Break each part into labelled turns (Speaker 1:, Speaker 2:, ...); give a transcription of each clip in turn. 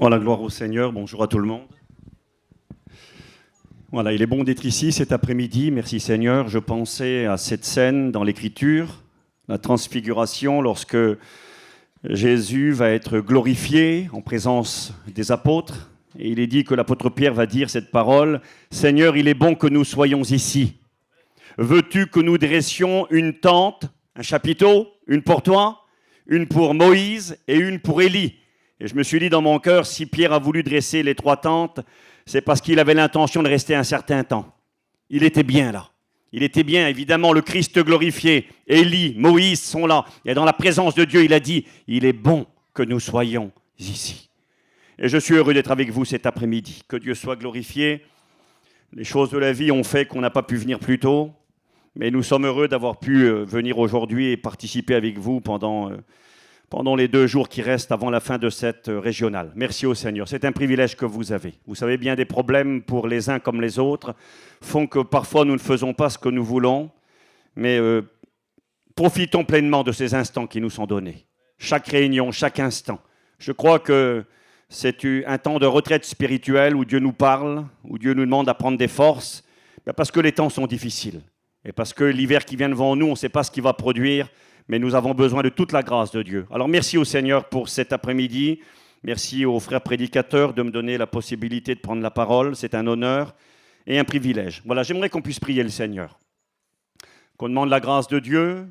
Speaker 1: Voilà, gloire au Seigneur. Bonjour à tout le monde. Voilà, il est bon d'être ici cet après-midi. Merci Seigneur. Je pensais à cette scène dans l'Écriture, la transfiguration, lorsque Jésus va être glorifié en présence des apôtres. Et il est dit que l'apôtre Pierre va dire cette parole: « Seigneur, il est bon que nous soyons ici. Veux-tu que nous dressions une tente, un chapiteau, une pour toi, une pour Moïse et une pour Élie ?» Et je me suis dit dans mon cœur, si Pierre a voulu dresser les 3 tentes, c'est parce qu'il avait l'intention de rester un certain temps. Il était bien là. Il était bien, évidemment, le Christ glorifié. Élie, Moïse sont là. Et dans la présence de Dieu, il a dit, il est bon que nous soyons ici. Et je suis heureux d'être avec vous cet après-midi. Que Dieu soit glorifié. Les choses de la vie ont fait qu'on n'a pas pu venir plus tôt. Mais nous sommes heureux d'avoir pu venir aujourd'hui et participer avec vous pendant les 2 jours qui restent avant la fin de cette régionale. Merci au Seigneur. C'est un privilège que vous avez. Vous savez bien, des problèmes pour les uns comme les autres font que parfois nous ne faisons pas ce que nous voulons, mais profitons pleinement de ces instants qui nous sont donnés. Chaque réunion, chaque instant. Je crois que c'est un temps de retraite spirituelle où Dieu nous parle, où Dieu nous demande à prendre des forces, parce que les temps sont difficiles. Et parce que l'hiver qui vient devant nous, on ne sait pas ce qu'il va produire, mais nous avons besoin de toute la grâce de Dieu. Alors merci au Seigneur pour cet après-midi. Merci aux frères prédicateurs de me donner la possibilité de prendre la parole. C'est un honneur et un privilège. Voilà, j'aimerais qu'on puisse prier le Seigneur. Qu'on demande la grâce de Dieu,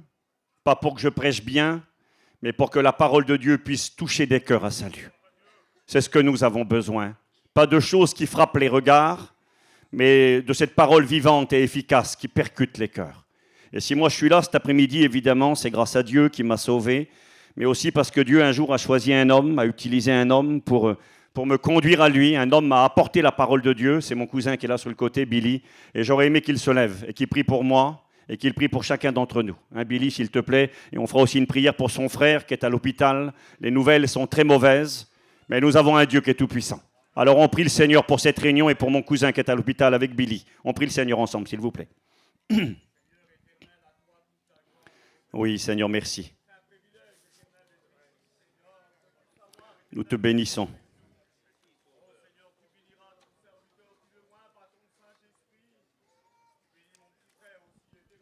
Speaker 1: pas pour que je prêche bien, mais pour que la parole de Dieu puisse toucher des cœurs à salut. C'est ce que nous avons besoin. Pas de choses qui frappent les regards, mais de cette parole vivante et efficace qui percute les cœurs. Et si moi je suis là cet après-midi, évidemment, c'est grâce à Dieu qui m'a sauvé, mais aussi parce que Dieu un jour a choisi un homme, a utilisé un homme pour me conduire à lui. Un homme m'a apporté la parole de Dieu, c'est mon cousin qui est là sur le côté, Billy, et j'aurais aimé qu'il se lève et qu'il prie pour moi et qu'il prie pour chacun d'entre nous. Hein, Billy, s'il te plaît, et on fera aussi une prière pour son frère qui est à l'hôpital. Les nouvelles sont très mauvaises, mais nous avons un Dieu qui est tout-puissant. Alors on prie le Seigneur pour cette réunion et pour mon cousin qui est à l'hôpital avec Billy. On prie le Seigneur ensemble, s'il vous plaît. Oui, Seigneur, merci. Nous te bénissons.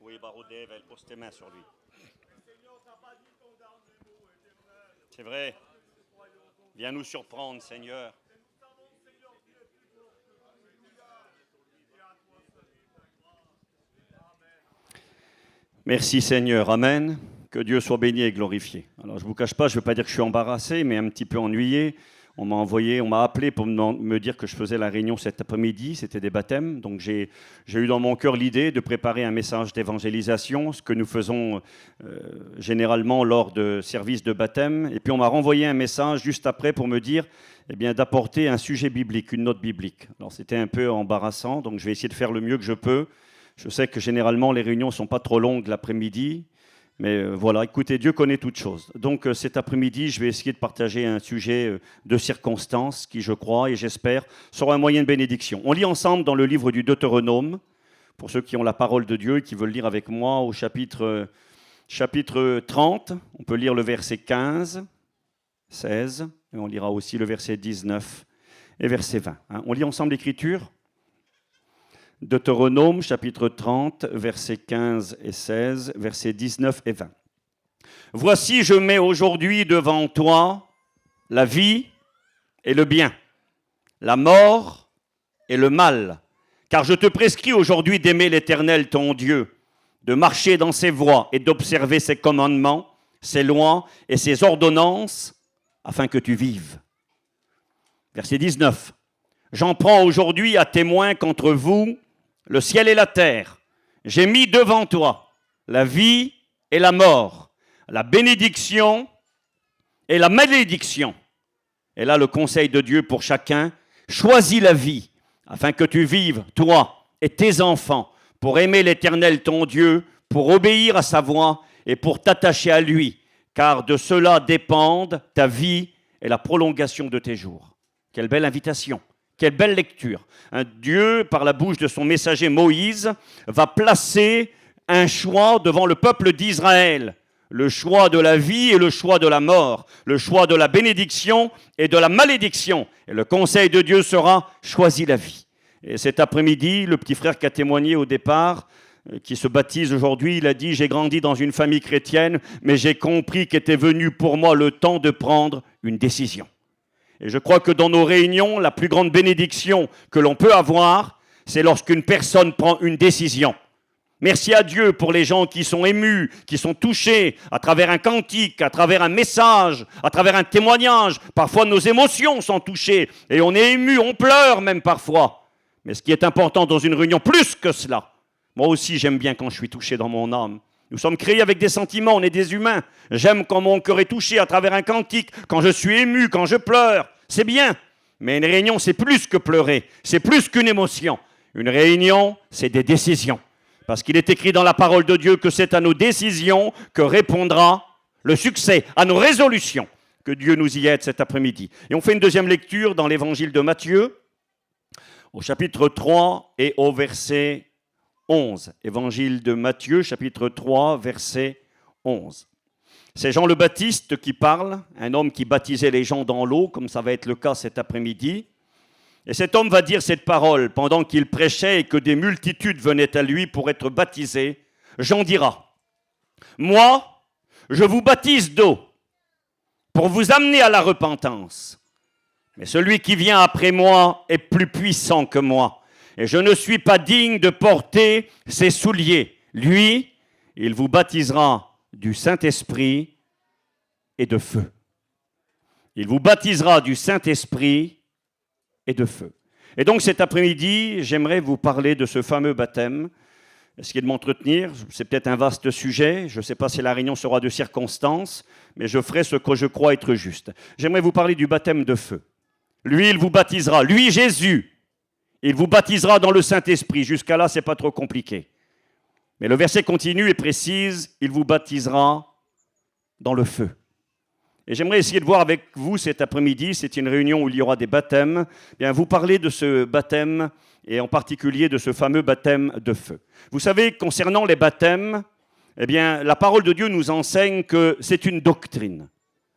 Speaker 1: Oui, Barodève, elle pose tes mains sur lui. C'est vrai. Viens nous surprendre, Seigneur. Merci Seigneur, Amen. Que Dieu soit béni et glorifié. Alors je ne vous cache pas, je ne veux pas dire que je suis embarrassé, mais un petit peu ennuyé. On m'a appelé pour me dire que je faisais la réunion cet après-midi, c'était des baptêmes. Donc j'ai eu dans mon cœur l'idée de préparer un message d'évangélisation, ce que nous faisons généralement lors de services de baptême. Et puis on m'a renvoyé un message juste après pour me dire d'apporter un sujet biblique, une note biblique. Alors c'était un peu embarrassant, donc je vais essayer de faire le mieux que je peux. Je sais que généralement, les réunions ne sont pas trop longues l'après-midi, mais voilà, écoutez, Dieu connaît toutes choses. Donc cet après-midi, je vais essayer de partager un sujet de circonstance qui, je crois et j'espère, sera un moyen de bénédiction. On lit ensemble dans le livre du Deutéronome, pour ceux qui ont la parole de Dieu et qui veulent lire avec moi, au chapitre 30. On peut lire le verset 15, 16, et on lira aussi le verset 19 et verset 20. Hein. On lit ensemble l'Écriture. Deutéronome, chapitre 30, versets 15 et 16, versets 19 et 20. « Voici, je mets aujourd'hui devant toi la vie et le bien, la mort et le mal, car je te prescris aujourd'hui d'aimer l'Éternel ton Dieu, de marcher dans ses voies et d'observer ses commandements, ses lois et ses ordonnances, afin que tu vives. » Verset 19. « J'en prends aujourd'hui à témoin qu'entre vous, le ciel et la terre, j'ai mis devant toi la vie et la mort, la bénédiction et la malédiction. » Et là, le conseil de Dieu pour chacun, choisis la vie, afin que tu vives, toi et tes enfants, pour aimer l'Éternel ton Dieu, pour obéir à sa voix et pour t'attacher à lui, car de cela dépendent ta vie et la prolongation de tes jours. Quelle belle invitation! Quelle belle lecture. Dieu, par la bouche de son messager Moïse, va placer un choix devant le peuple d'Israël. Le choix de la vie et le choix de la mort. Le choix de la bénédiction et de la malédiction. Et le conseil de Dieu sera « choisis la vie ». Et cet après-midi, le petit frère qui a témoigné au départ, qui se baptise aujourd'hui, il a dit « J'ai grandi dans une famille chrétienne, mais j'ai compris qu'était venu pour moi le temps de prendre une décision. » Et je crois que dans nos réunions, la plus grande bénédiction que l'on peut avoir, c'est lorsqu'une personne prend une décision. Merci à Dieu pour les gens qui sont émus, qui sont touchés à travers un cantique, à travers un message, à travers un témoignage. Parfois, nos émotions sont touchées et on est ému, on pleure même parfois. Mais ce qui est important dans une réunion, plus que cela, moi aussi j'aime bien quand je suis touché dans mon âme. Nous sommes créés avec des sentiments, on est des humains. J'aime quand mon cœur est touché à travers un cantique, quand je suis ému, quand je pleure. C'est bien. Mais une réunion, c'est plus que pleurer, c'est plus qu'une émotion. Une réunion, c'est des décisions. Parce qu'il est écrit dans la parole de Dieu que c'est à nos décisions que répondra le succès, à nos résolutions, que Dieu nous y aide cet après-midi. Et on fait une deuxième lecture dans l'évangile de Matthieu, au chapitre 3 et au verset 11. Évangile de Matthieu, chapitre 3, verset 11. C'est Jean le Baptiste qui parle, un homme qui baptisait les gens dans l'eau, comme ça va être le cas cet après-midi. Et cet homme va dire cette parole pendant qu'il prêchait et que des multitudes venaient à lui pour être baptisés. Jean dira, « Moi, je vous baptise d'eau pour vous amener à la repentance. Mais celui qui vient après moi est plus puissant que moi, et je ne suis pas digne de porter ses souliers. Lui, il vous baptisera du Saint-Esprit et de feu. » Il vous baptisera du Saint-Esprit et de feu. Et donc cet après-midi, j'aimerais vous parler de ce fameux baptême. Essayez de m'entretenir, c'est peut-être un vaste sujet, je ne sais pas si la réunion sera de circonstances, mais je ferai ce que je crois être juste. J'aimerais vous parler du baptême de feu. Lui, il vous baptisera, lui Jésus, il vous baptisera dans le Saint-Esprit. Jusqu'à là, ce n'est pas trop compliqué. Mais le verset continue et précise, il vous baptisera dans le feu. Et j'aimerais essayer de voir avec vous cet après-midi, c'est une réunion où il y aura des baptêmes, bien vous parler de ce baptême, et en particulier de ce fameux baptême de feu. Vous savez, concernant les baptêmes, eh bien, la parole de Dieu nous enseigne que c'est une doctrine,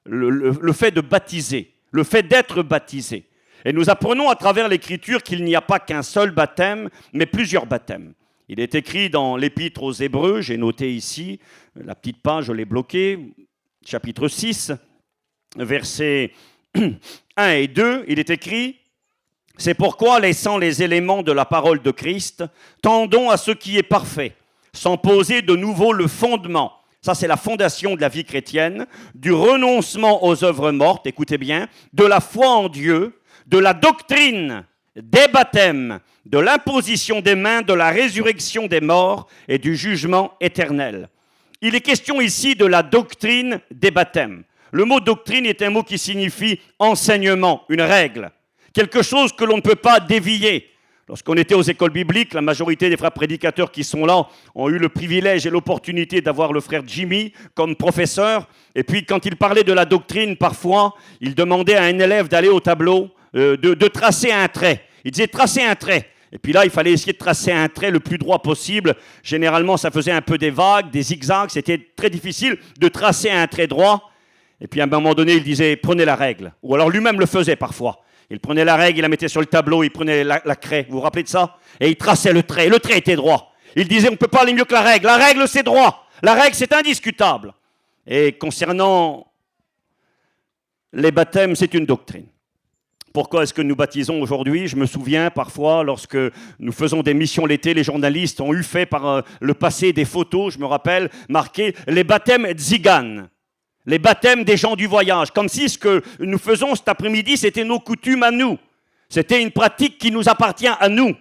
Speaker 1: le fait de baptiser, le fait d'être baptisé. Et nous apprenons à travers l'Écriture qu'il n'y a pas qu'un seul baptême, mais plusieurs baptêmes. Il est écrit dans l'Épître aux Hébreux, j'ai noté ici, la petite page, je l'ai bloquée, chapitre 6, versets 1 et 2, il est écrit « C'est pourquoi, laissant les éléments de la parole de Christ, tendons à ce qui est parfait, sans poser de nouveau le fondement. » Ça, c'est la fondation de la vie chrétienne, du renoncement aux œuvres mortes, écoutez bien, de la foi en Dieu, de la doctrine des baptêmes, de l'imposition des mains, de la résurrection des morts et du jugement éternel. Il est question ici de la doctrine des baptêmes. Le mot doctrine est un mot qui signifie enseignement, une règle, quelque chose que l'on ne peut pas dévier. Lorsqu'on était aux écoles bibliques, la majorité des frères prédicateurs qui sont là ont eu le privilège et l'opportunité d'avoir le frère Jimmy comme professeur. Et puis quand il parlait de la doctrine, parfois, il demandait à un élève d'aller au tableau, de tracer un trait. Il disait tracer un trait. Et puis là, il fallait essayer de tracer un trait le plus droit possible. Généralement, ça faisait un peu des vagues, des zigzags. C'était très difficile de tracer un trait droit. Et puis à un moment donné, il disait « prenez la règle ». Ou alors lui-même le faisait parfois. Il prenait la règle, il la mettait sur le tableau, il prenait la craie. Vous vous rappelez de ça? Et il traçait le trait. Le trait était droit. Il disait « on ne peut pas aller mieux que la règle. La règle, c'est droit. La règle, c'est indiscutable ». Et concernant les baptêmes, c'est une doctrine. Pourquoi est-ce que nous baptisons aujourd'hui? Je me souviens parfois, lorsque nous faisons des missions l'été, les journalistes ont eu fait par le passé des photos, je me rappelle, marquées « les baptêmes tziganes ». Les baptêmes des gens du voyage, comme si ce que nous faisons cet après-midi, c'était nos coutumes à nous. C'était une pratique qui nous appartient à nous.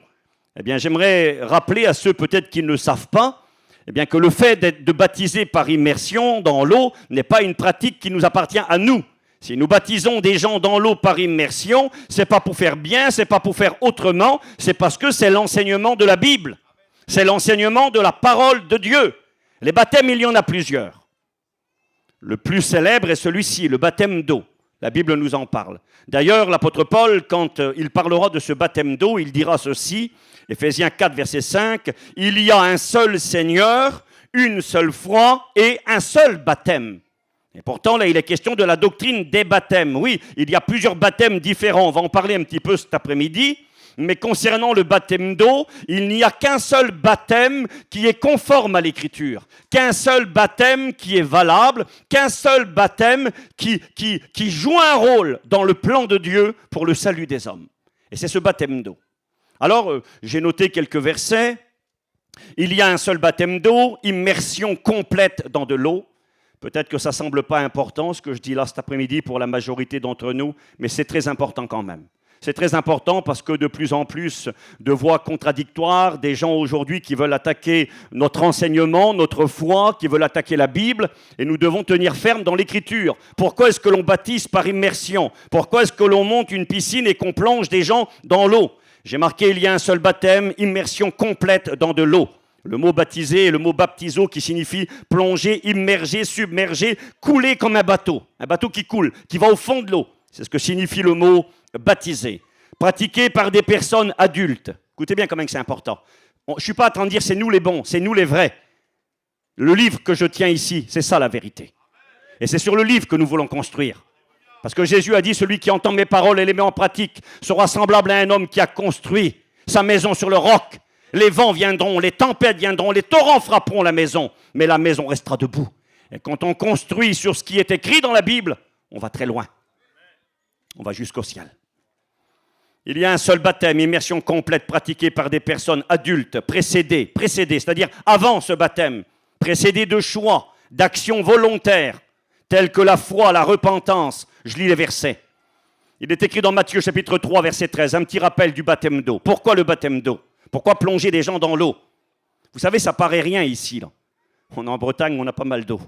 Speaker 1: Eh bien, j'aimerais rappeler à ceux peut-être qui ne le savent pas, eh bien, que le fait de baptiser par immersion dans l'eau n'est pas une pratique qui nous appartient à nous. Si nous baptisons des gens dans l'eau par immersion, c'est pas pour faire bien, c'est pas pour faire autrement, c'est parce que c'est l'enseignement de la Bible. C'est l'enseignement de la parole de Dieu. Les baptêmes, il y en a plusieurs. Le plus célèbre est celui-ci, le baptême d'eau. La Bible nous en parle. D'ailleurs, l'apôtre Paul, quand il parlera de ce baptême d'eau, il dira ceci, Éphésiens 4, verset 5, « Il y a un seul Seigneur, une seule foi et un seul baptême. Et pourtant, là, il est question de la doctrine des baptêmes. Oui, il y a plusieurs baptêmes différents. On va en parler un petit peu cet après-midi. Mais concernant le baptême d'eau, il n'y a qu'un seul baptême qui est conforme à l'Écriture, qu'un seul baptême qui est valable, qu'un seul baptême qui joue un rôle dans le plan de Dieu pour le salut des hommes. Et c'est ce baptême d'eau. Alors, j'ai noté quelques versets. Il y a un seul baptême d'eau, immersion complète dans de l'eau. Peut-être que ça ne semble pas important, ce que je dis là cet après-midi pour la majorité d'entre nous, mais c'est très important quand même. C'est très important parce que de plus en plus de voix contradictoires, des gens aujourd'hui qui veulent attaquer notre enseignement, notre foi, qui veulent attaquer la Bible, et nous devons tenir ferme dans l'Écriture. Pourquoi est-ce que l'on baptise par immersion? Pourquoi est-ce que l'on monte une piscine et qu'on plonge des gens dans l'eau? J'ai marqué, il y a un seul baptême, immersion complète dans de l'eau. Le mot baptisé et le mot baptizo qui signifie plonger, immerger, submerger, couler comme un bateau qui coule, qui va au fond de l'eau. C'est ce que signifie le mot baptisé. Pratiqué par des personnes adultes. Écoutez bien quand même que c'est important. Je ne suis pas en train de dire c'est nous les bons, c'est nous les vrais. Le livre que je tiens ici, c'est ça la vérité. Et c'est sur le livre que nous voulons construire. Parce que Jésus a dit, celui qui entend mes paroles et les met en pratique sera semblable à un homme qui a construit sa maison sur le roc. Les vents viendront, les tempêtes viendront, les torrents frapperont la maison, mais la maison restera debout. Et quand on construit sur ce qui est écrit dans la Bible, on va très loin. On va jusqu'au ciel. Il y a un seul baptême, immersion complète pratiquée par des personnes adultes, précédées, c'est-à-dire avant ce baptême, précédées de choix, d'actions volontaires, telles que la foi, la repentance. Je lis les versets. Il est écrit dans Matthieu chapitre 3, verset 13, un petit rappel du baptême d'eau. Pourquoi le baptême d'eau? Pourquoi plonger des gens dans l'eau? Vous savez, ça paraît rien ici, là. On est en Bretagne, on a pas mal d'eau.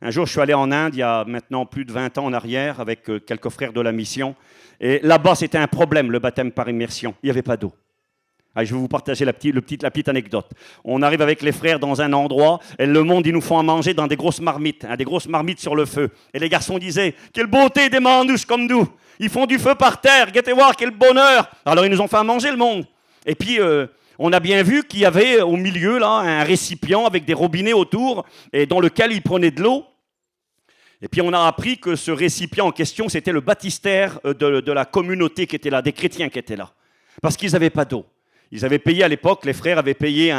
Speaker 1: Un jour, je suis allé en Inde, il y a maintenant plus de 20 ans en arrière, avec quelques frères de la mission. Et là-bas, c'était un problème, le baptême par immersion. Il n'y avait pas d'eau. Allez, je vais vous partager la petite anecdote. On arrive avec les frères dans un endroit, et le monde, ils nous font à manger dans des grosses marmites, des grosses marmites sur le feu. Et les garçons disaient, quelle beauté des mandouches comme nous. Ils font du feu par terre, guettez voir, quel bonheur. Alors, ils nous ont fait à manger le monde. Et puis, on a bien vu qu'il y avait au milieu là un récipient avec des robinets autour, et dans lequel ils prenaient de l'eau. Et puis on a appris que ce récipient en question, c'était le baptistère de la communauté qui était là, des chrétiens qui étaient là. Parce qu'ils n'avaient pas d'eau. Ils avaient payé à l'époque, les frères avaient payé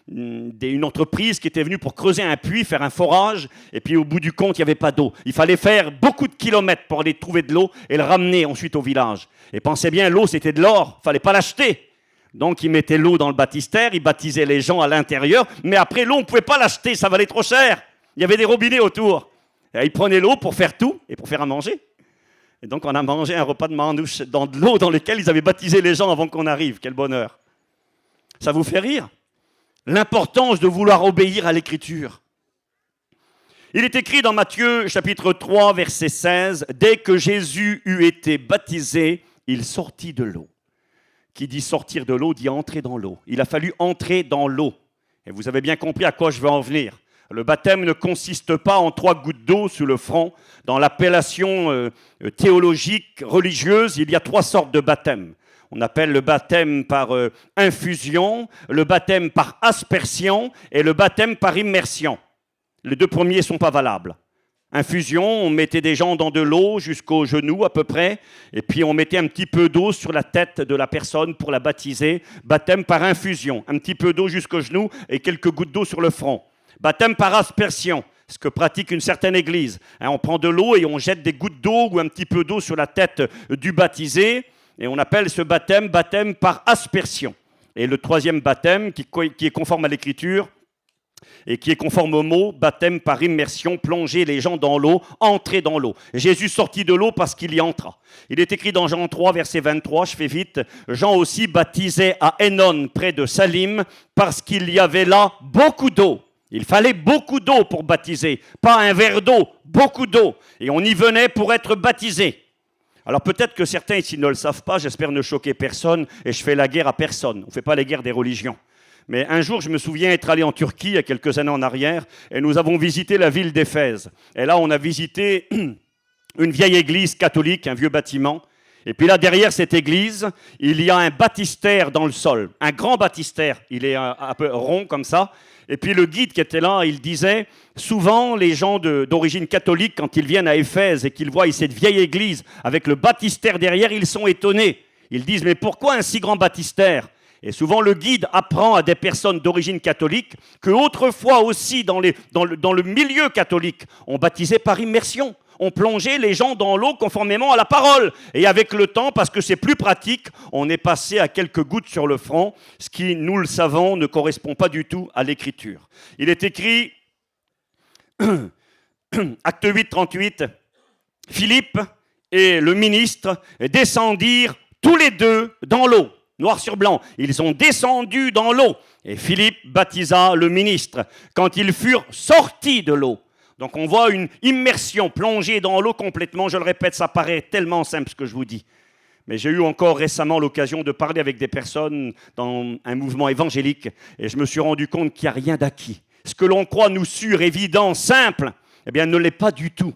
Speaker 1: une entreprise qui était venue pour creuser un puits, faire un forage, et puis au bout du compte, il n'y avait pas d'eau. Il fallait faire beaucoup de kilomètres pour aller trouver de l'eau et le ramener ensuite au village. Et pensez bien, l'eau c'était de l'or, il ne fallait pas l'acheter. Donc ils mettaient l'eau dans le baptistère, ils baptisaient les gens à l'intérieur, mais après l'eau, on ne pouvait pas l'acheter, ça valait trop cher. Il y avait des robinets autour. Et ils prenaient l'eau pour faire tout et pour faire à manger. Et donc on a mangé un repas de mandouche dans de l'eau dans laquelle ils avaient baptisé les gens avant qu'on arrive. Quel bonheur. Ça vous fait rire? L'importance de vouloir obéir à l'Écriture. Il est écrit dans Matthieu chapitre 3, verset 16, « Dès que Jésus eut été baptisé, il sortit de l'eau. » Qui dit sortir de l'eau, dit entrer dans l'eau. Il a fallu entrer dans l'eau. Et vous avez bien compris à quoi je veux en venir. Le baptême ne consiste pas en 3 gouttes d'eau sur le front. Dans l'appellation théologique, religieuse, il y a 3 sortes de baptême. On appelle le baptême par infusion, le baptême par aspersion et le baptême par immersion. Les 2 premiers ne sont pas valables. Infusion, on mettait des gens dans de l'eau jusqu'aux genoux à peu près, et puis on mettait un petit peu d'eau sur la tête de la personne pour la baptiser. Baptême par infusion, un petit peu d'eau jusqu'aux genoux et quelques gouttes d'eau sur le front. Baptême par aspersion, ce que pratique une certaine église. On prend de l'eau et on jette des gouttes d'eau ou un petit peu d'eau sur la tête du baptisé, et on appelle ce baptême baptême par aspersion. Et le 3e baptême, qui est conforme à l'Écriture, et qui est conforme au mot, baptême par immersion, plonger les gens dans l'eau, entrer dans l'eau. Jésus sortit de l'eau parce qu'il y entra. Il est écrit dans Jean 3, verset 23, je fais vite, Jean aussi baptisait à Hénon, près de Salim, parce qu'il y avait là beaucoup d'eau. Il fallait beaucoup d'eau pour baptiser, pas un verre d'eau, beaucoup d'eau. Et on y venait pour être baptisé. Alors peut-être que certains ici ne le savent pas, j'espère ne choquer personne, et je fais la guerre à personne. On ne fait pas la guerre des religions. Mais un jour, je me souviens être allé en Turquie, il y a quelques années en arrière, et nous avons visité la ville d'Éphèse. Et là, on a visité une vieille église catholique, un vieux bâtiment. Et puis là, derrière cette église, il y a un baptistère dans le sol, un grand baptistère. Il est un peu rond comme ça. Et puis le guide qui était là, il disait, souvent les gens d'origine catholique, quand ils viennent à Éphèse et qu'ils voient cette vieille église avec le baptistère derrière, ils sont étonnés. Ils disent, mais pourquoi un si grand baptistère ? Et souvent le guide apprend à des personnes d'origine catholique qu'autrefois aussi dans le milieu catholique, on baptisait par immersion. On plongeait les gens dans l'eau conformément à la parole. Et avec le temps, parce que c'est plus pratique, on est passé à quelques gouttes sur le front, ce qui, nous le savons, ne correspond pas du tout à l'écriture. Il est écrit, acte 8, 38, Philippe et le ministre descendirent tous les deux dans l'eau, noir sur blanc. Ils sont descendus dans l'eau. Et Philippe baptisa le ministre quand ils furent sortis de l'eau. Donc on voit une immersion plongée dans l'eau complètement. Je le répète, ça paraît tellement simple ce que je vous dis. Mais j'ai eu encore récemment l'occasion de parler avec des personnes dans un mouvement évangélique et je me suis rendu compte qu'il n'y a rien d'acquis. Ce que l'on croit nous sûr, évident, simple, eh bien ne l'est pas du tout.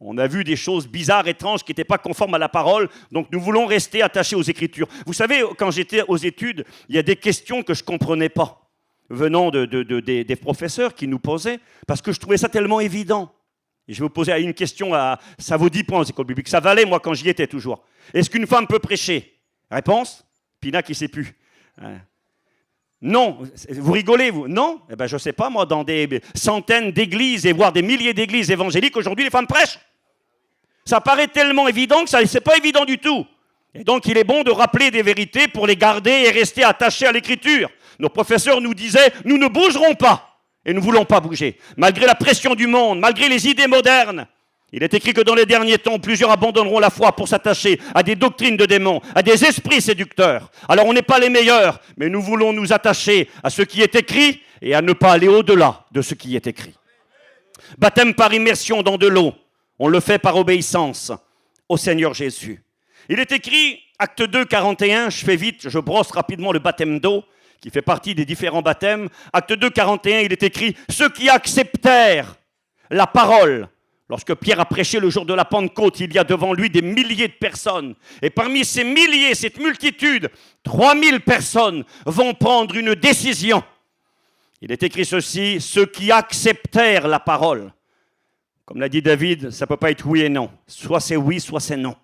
Speaker 1: On a vu des choses bizarres, étranges, qui n'étaient pas conformes à la parole, donc nous voulons rester attachés aux Écritures. Vous savez, quand j'étais aux études, il y a des questions que je ne comprenais pas, venant des professeurs qui nous posaient, parce que je trouvais ça tellement évident. Et je vais vous poser une question, ça vaut 10 points aux écoles bibliques, ça valait moi quand j'y étais toujours. Est-ce qu'une femme peut prêcher ? Réponse ? Pina qui ne sait plus. Non. Vous rigolez, vous ? Non ? Eh bien, je ne sais pas, moi, dans des centaines d'églises, et voire des milliers d'églises évangéliques, aujourd'hui, les femmes prêchent. Ça paraît tellement évident que ce n'est pas évident du tout. Et donc, il est bon de rappeler des vérités pour les garder et rester attachés à l'écriture. Nos professeurs nous disaient, nous ne bougerons pas. Et nous ne voulons pas bouger. Malgré la pression du monde, malgré les idées modernes. Il est écrit que dans les derniers temps, plusieurs abandonneront la foi pour s'attacher à des doctrines de démons, à des esprits séducteurs. Alors, on n'est pas les meilleurs, mais nous voulons nous attacher à ce qui est écrit et à ne pas aller au-delà de ce qui est écrit. Baptême par immersion dans de l'eau. On le fait par obéissance au Seigneur Jésus. Il est écrit, acte 2, 41, je fais vite, je brosse rapidement le baptême d'eau, qui fait partie des différents baptêmes. Acte 2, 41, il est écrit, ceux qui acceptèrent la parole. Lorsque Pierre a prêché le jour de la Pentecôte, il y a devant lui des milliers de personnes. Et parmi ces milliers, cette multitude, 3000 personnes vont prendre une décision. Il est écrit ceci, ceux qui acceptèrent la parole. Comme l'a dit David, ça ne peut pas être oui et non. Soit c'est oui, soit c'est non.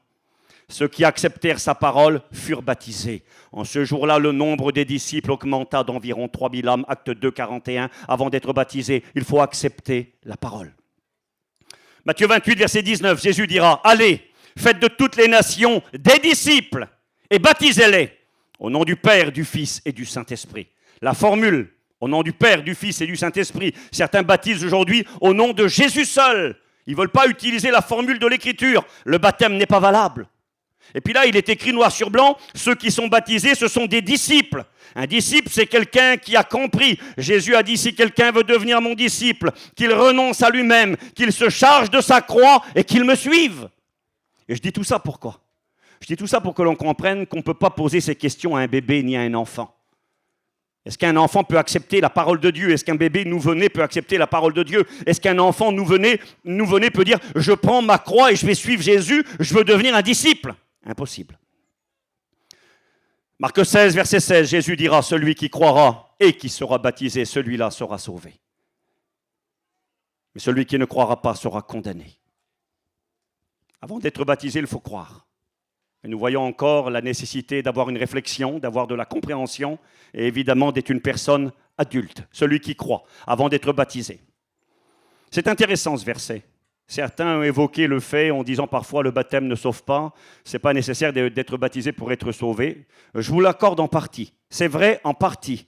Speaker 1: Ceux qui acceptèrent sa parole furent baptisés. En ce jour-là, le nombre des disciples augmenta d'environ 3000 âmes, acte 2, 41. Avant d'être baptisés, il faut accepter la parole. Matthieu 28, verset 19, Jésus dira, « Allez, faites de toutes les nations des disciples et baptisez-les au nom du Père, du Fils et du Saint-Esprit. » La formule, au nom du Père, du Fils et du Saint-Esprit. Certains baptisent aujourd'hui au nom de Jésus seul. Ils ne veulent pas utiliser la formule de l'Écriture. Le baptême n'est pas valable. Et puis là, il est écrit noir sur blanc, ceux qui sont baptisés, ce sont des disciples. Un disciple, c'est quelqu'un qui a compris. Jésus a dit, si quelqu'un veut devenir mon disciple, qu'il renonce à lui-même, qu'il se charge de sa croix et qu'il me suive. Et je dis tout ça pourquoi ? Je dis tout ça pour que l'on comprenne qu'on ne peut pas poser ces questions à un bébé ni à un enfant. Est-ce qu'un enfant peut accepter la parole de Dieu ? Est-ce qu'un bébé nouveau-né peut accepter la parole de Dieu ? Est-ce qu'un enfant nouveau-né peut dire « Je prends ma croix et je vais suivre Jésus, je veux devenir un disciple » ? Impossible. Marc 16, verset 16, Jésus dira « Celui qui croira et qui sera baptisé, celui-là sera sauvé. Mais celui qui ne croira pas sera condamné. » Avant d'être baptisé, il faut croire. Et nous voyons encore la nécessité d'avoir une réflexion, d'avoir de la compréhension et évidemment d'être une personne adulte, celui qui croit, avant d'être baptisé. C'est intéressant ce verset. Certains ont évoqué le fait en disant parfois le baptême ne sauve pas, ce n'est pas nécessaire d'être baptisé pour être sauvé. Je vous l'accorde en partie, c'est vrai en partie.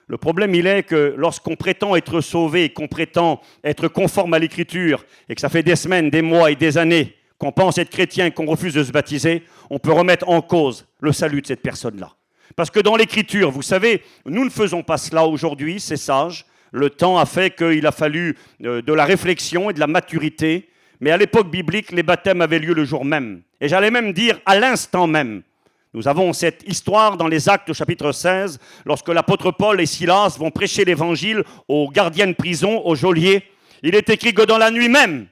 Speaker 1: Le problème il est que lorsqu'on prétend être sauvé, qu'on prétend être conforme à l'Écriture et que ça fait des semaines, des mois et des années qu'on pense être chrétien et qu'on refuse de se baptiser, on peut remettre en cause le salut de cette personne-là. Parce que dans l'Écriture, vous savez, nous ne faisons pas cela aujourd'hui, c'est sage. Le temps a fait qu'il a fallu de la réflexion et de la maturité. Mais à l'époque biblique, les baptêmes avaient lieu le jour même. Et j'allais même dire à l'instant même. Nous avons cette histoire dans les Actes au chapitre 16, lorsque l'apôtre Paul et Silas vont prêcher l'évangile aux gardiens de prison, aux geôliers. Il est écrit que dans la nuit même,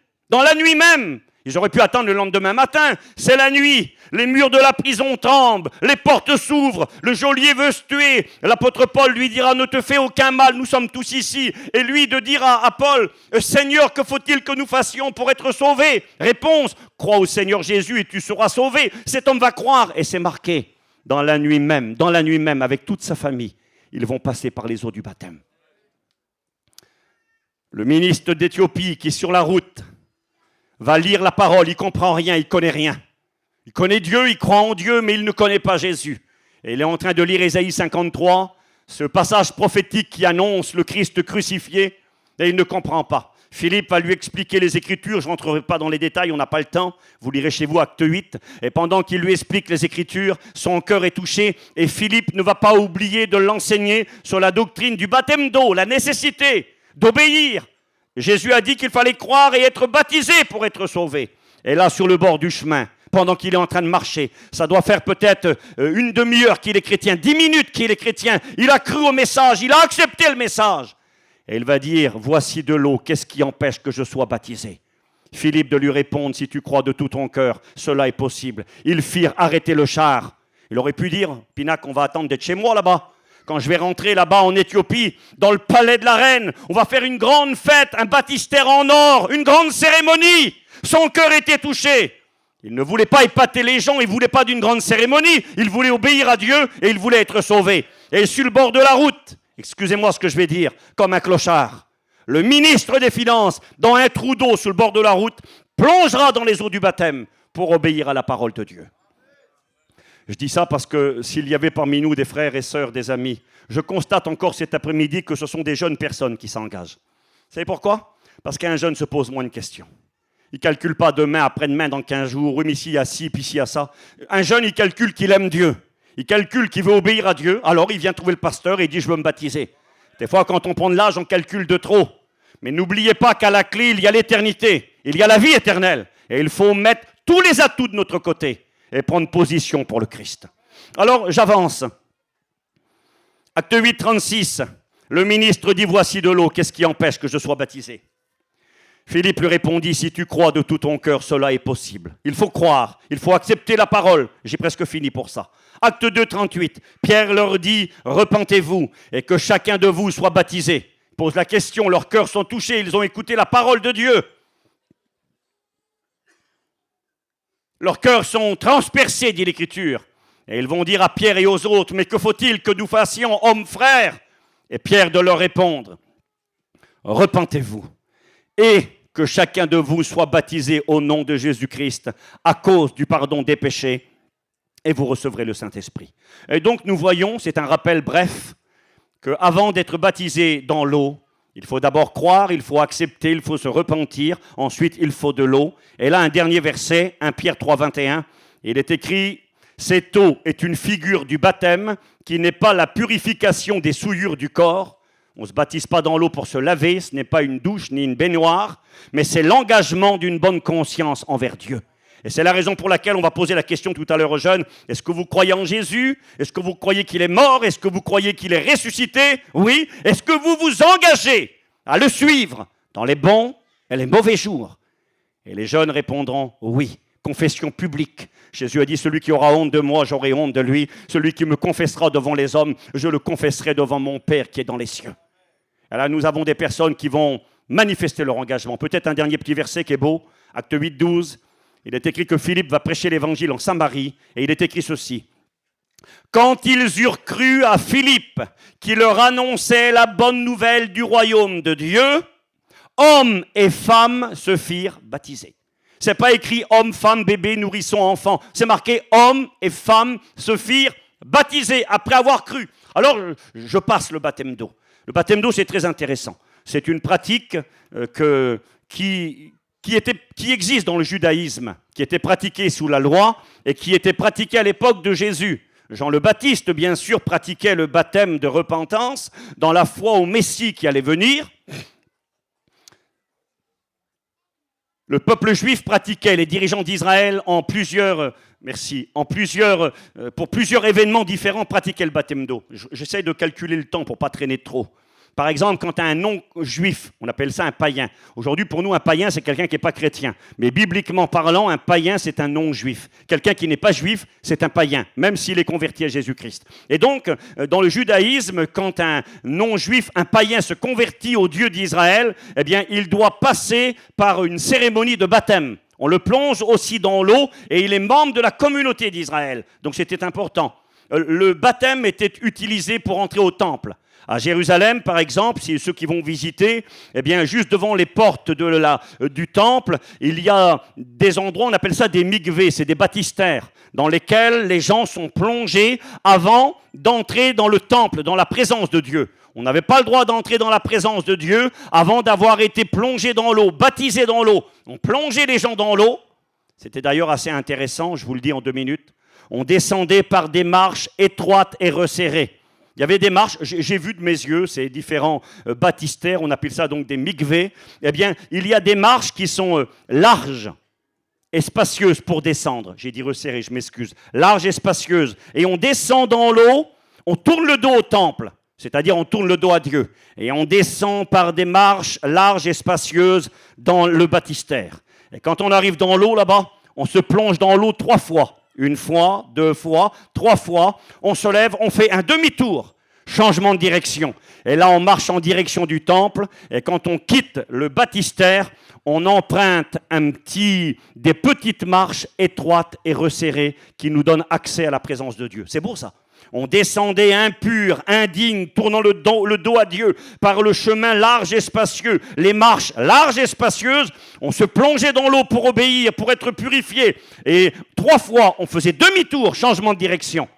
Speaker 1: Ils auraient pu attendre le lendemain matin. C'est la nuit. Les murs de la prison tremblent. Les portes s'ouvrent. Le geôlier veut se tuer. L'apôtre Paul lui dira, ne te fais aucun mal, nous sommes tous ici. Et lui de dire à Paul, Seigneur, que faut-il que nous fassions pour être sauvés? Réponse, crois au Seigneur Jésus et tu seras sauvé. Cet homme va croire. Et c'est marqué, dans la nuit même, avec toute sa famille, ils vont passer par les eaux du baptême. Le ministre d'Éthiopie qui est sur la route va lire la parole, il ne comprend rien, il ne connaît rien. Il connaît Dieu, il croit en Dieu, mais il ne connaît pas Jésus. Et il est en train de lire Ésaïe 53, ce passage prophétique qui annonce le Christ crucifié, et il ne comprend pas. Philippe va lui expliquer les Écritures, je ne rentrerai pas dans les détails, on n'a pas le temps, vous lirez chez vous Acte 8, et pendant qu'il lui explique les Écritures, son cœur est touché, et Philippe ne va pas oublier de l'enseigner sur la doctrine du baptême d'eau, la nécessité d'obéir. Jésus a dit qu'il fallait croire et être baptisé pour être sauvé. Et là, sur le bord du chemin, pendant qu'il est en train de marcher, ça doit faire peut-être une demi-heure qu'il est chrétien, 10 minutes qu'il est chrétien, il a cru au message, il a accepté le message. Et il va dire, voici de l'eau, qu'est-ce qui empêche que je sois baptisé? Philippe de lui répondre, si tu crois de tout ton cœur, cela est possible. Ils firent arrêter le char. Il aurait pu dire, Pinac, on va attendre d'être chez moi là-bas. Quand je vais rentrer là-bas en Éthiopie, dans le palais de la reine, on va faire une grande fête, un baptistère en or, une grande cérémonie. Son cœur était touché. Il ne voulait pas épater les gens, il ne voulait pas d'une grande cérémonie, il voulait obéir à Dieu et il voulait être sauvé. Et sur le bord de la route, excusez-moi ce que je vais dire, comme un clochard, le ministre des Finances, dans un trou d'eau sur le bord de la route, plongera dans les eaux du baptême pour obéir à la parole de Dieu. Je dis ça parce que s'il y avait parmi nous des frères et sœurs, des amis, je constate encore cet après-midi que ce sont des jeunes personnes qui s'engagent. Vous savez pourquoi? Parce qu'un jeune se pose moins de questions. Il ne calcule pas demain, après-demain, dans 15 jours, oui, mais ici, il y a ci, puis ici, il y a ça. Un jeune, il calcule qu'il aime Dieu. Il calcule qu'il veut obéir à Dieu. Alors, il vient trouver le pasteur et il dit, je veux me baptiser. Des fois, quand on prend de l'âge, on calcule de trop. Mais n'oubliez pas qu'à la clé, il y a l'éternité. Il y a la vie éternelle. Et il faut mettre tous les atouts de notre côté et prendre position pour le Christ. Alors, j'avance. Acte 8, 36. Le ministre dit, voici de l'eau, qu'est-ce qui empêche que je sois baptisé? Philippe lui répondit, si tu crois de tout ton cœur, cela est possible. Il faut croire, il faut accepter la parole. J'ai presque fini pour ça. Acte 2, 38. Pierre leur dit, repentez-vous et que chacun de vous soit baptisé. Il pose la question, leurs cœurs sont touchés, ils ont écouté la parole de Dieu. Leurs cœurs sont transpercés, dit l'Écriture. Et ils vont dire à Pierre et aux autres, mais que faut-il que nous fassions, hommes frères? Et Pierre de leur répondre, repentez-vous et que chacun de vous soit baptisé au nom de Jésus-Christ à cause du pardon des péchés et vous recevrez le Saint-Esprit. Et donc nous voyons, c'est un rappel bref, qu'avant d'être baptisé dans l'eau, il faut d'abord croire, il faut accepter, il faut se repentir. Ensuite, il faut de l'eau. Et là, un dernier verset, 1 Pierre 3, 21. Il est écrit, « Cette eau est une figure du baptême qui n'est pas la purification des souillures du corps. » On ne se baptise pas dans l'eau pour se laver, ce n'est pas une douche ni une baignoire, mais c'est l'engagement d'une bonne conscience envers Dieu. Et c'est la raison pour laquelle on va poser la question tout à l'heure aux jeunes. Est-ce que vous croyez en Jésus? Est-ce que vous croyez qu'il est mort? Est-ce que vous croyez qu'il est ressuscité? Oui. Est-ce que vous vous engagez à le suivre dans les bons et les mauvais jours? Et les jeunes répondront oui. Confession publique. Jésus a dit, celui qui aura honte de moi, j'aurai honte de lui. Celui qui me confessera devant les hommes, je le confesserai devant mon Père qui est dans les cieux. Et là, nous avons des personnes qui vont manifester leur engagement. Peut-être un dernier petit verset qui est beau. Acte 8, 12. Il est écrit que Philippe va prêcher l'évangile en Samarie, et il est écrit ceci. Quand ils eurent cru à Philippe, qui leur annonçait la bonne nouvelle du royaume de Dieu, hommes et femmes se firent baptiser. C'est pas écrit hommes, femmes, bébés, nourrissons, enfants. C'est marqué hommes et femmes se firent baptiser après avoir cru. Alors, je passe le baptême d'eau. Le baptême d'eau, c'est très intéressant. C'est une pratique qui existe dans le judaïsme, qui était pratiquée sous la loi et qui était pratiquée à l'époque de Jésus. Jean le Baptiste, bien sûr, pratiquait le baptême de repentance dans la foi au Messie qui allait venir. Le peuple juif pratiquait, les dirigeants d'Israël pour plusieurs événements différents, pratiquaient le baptême d'eau. J'essaie de calculer le temps pour ne pas traîner trop. Par exemple, quand tu as un non-juif, on appelle ça un païen. Aujourd'hui, pour nous, un païen, c'est quelqu'un qui n'est pas chrétien. Mais bibliquement parlant, un païen, c'est un non-juif. Quelqu'un qui n'est pas juif, c'est un païen, même s'il est converti à Jésus-Christ. Et donc, dans le judaïsme, quand un non-juif, un païen se convertit au Dieu d'Israël, eh bien, il doit passer par une cérémonie de baptême. On le plonge aussi dans l'eau et il est membre de la communauté d'Israël. Donc, c'était important. Le baptême était utilisé pour entrer au temple. À Jérusalem, par exemple, si ceux qui vont visiter, eh bien, juste devant les portes du temple, il y a des endroits, on appelle ça des mikvés, c'est des baptistères, dans lesquels les gens sont plongés avant d'entrer dans le temple, dans la présence de Dieu. On n'avait pas le droit d'entrer dans la présence de Dieu avant d'avoir été plongé dans l'eau, baptisé dans l'eau. On plongeait les gens dans l'eau. C'était d'ailleurs assez intéressant, je vous le dis en 2 minutes. On descendait par des marches étroites et resserrées. Il y avait des marches, j'ai vu de mes yeux, ces différents baptistères, on appelle ça donc des mikvés. Eh bien, il y a des marches qui sont larges et spacieuses pour descendre. J'ai dit resserrées, je m'excuse. Larges et spacieuses. Et on descend dans l'eau, on tourne le dos au temple, c'est-à-dire on tourne le dos à Dieu. Et on descend par des marches larges et spacieuses dans le baptistère. Et quand on arrive dans l'eau là-bas, on se plonge dans l'eau 3 fois. 1 fois, 2 fois, 3 fois, on se lève, on fait un demi-tour, changement de direction. Et là, on marche en direction du temple, et quand on quitte le baptistère, on emprunte des petites marches étroites et resserrées qui nous donnent accès à la présence de Dieu. C'est beau ça. On descendait impur, indigne, tournant le dos à Dieu par le chemin large et spacieux, les marches larges et spacieuses. On se plongeait dans l'eau pour obéir, pour être purifié. Et 3 fois, on faisait demi-tour, changement de direction.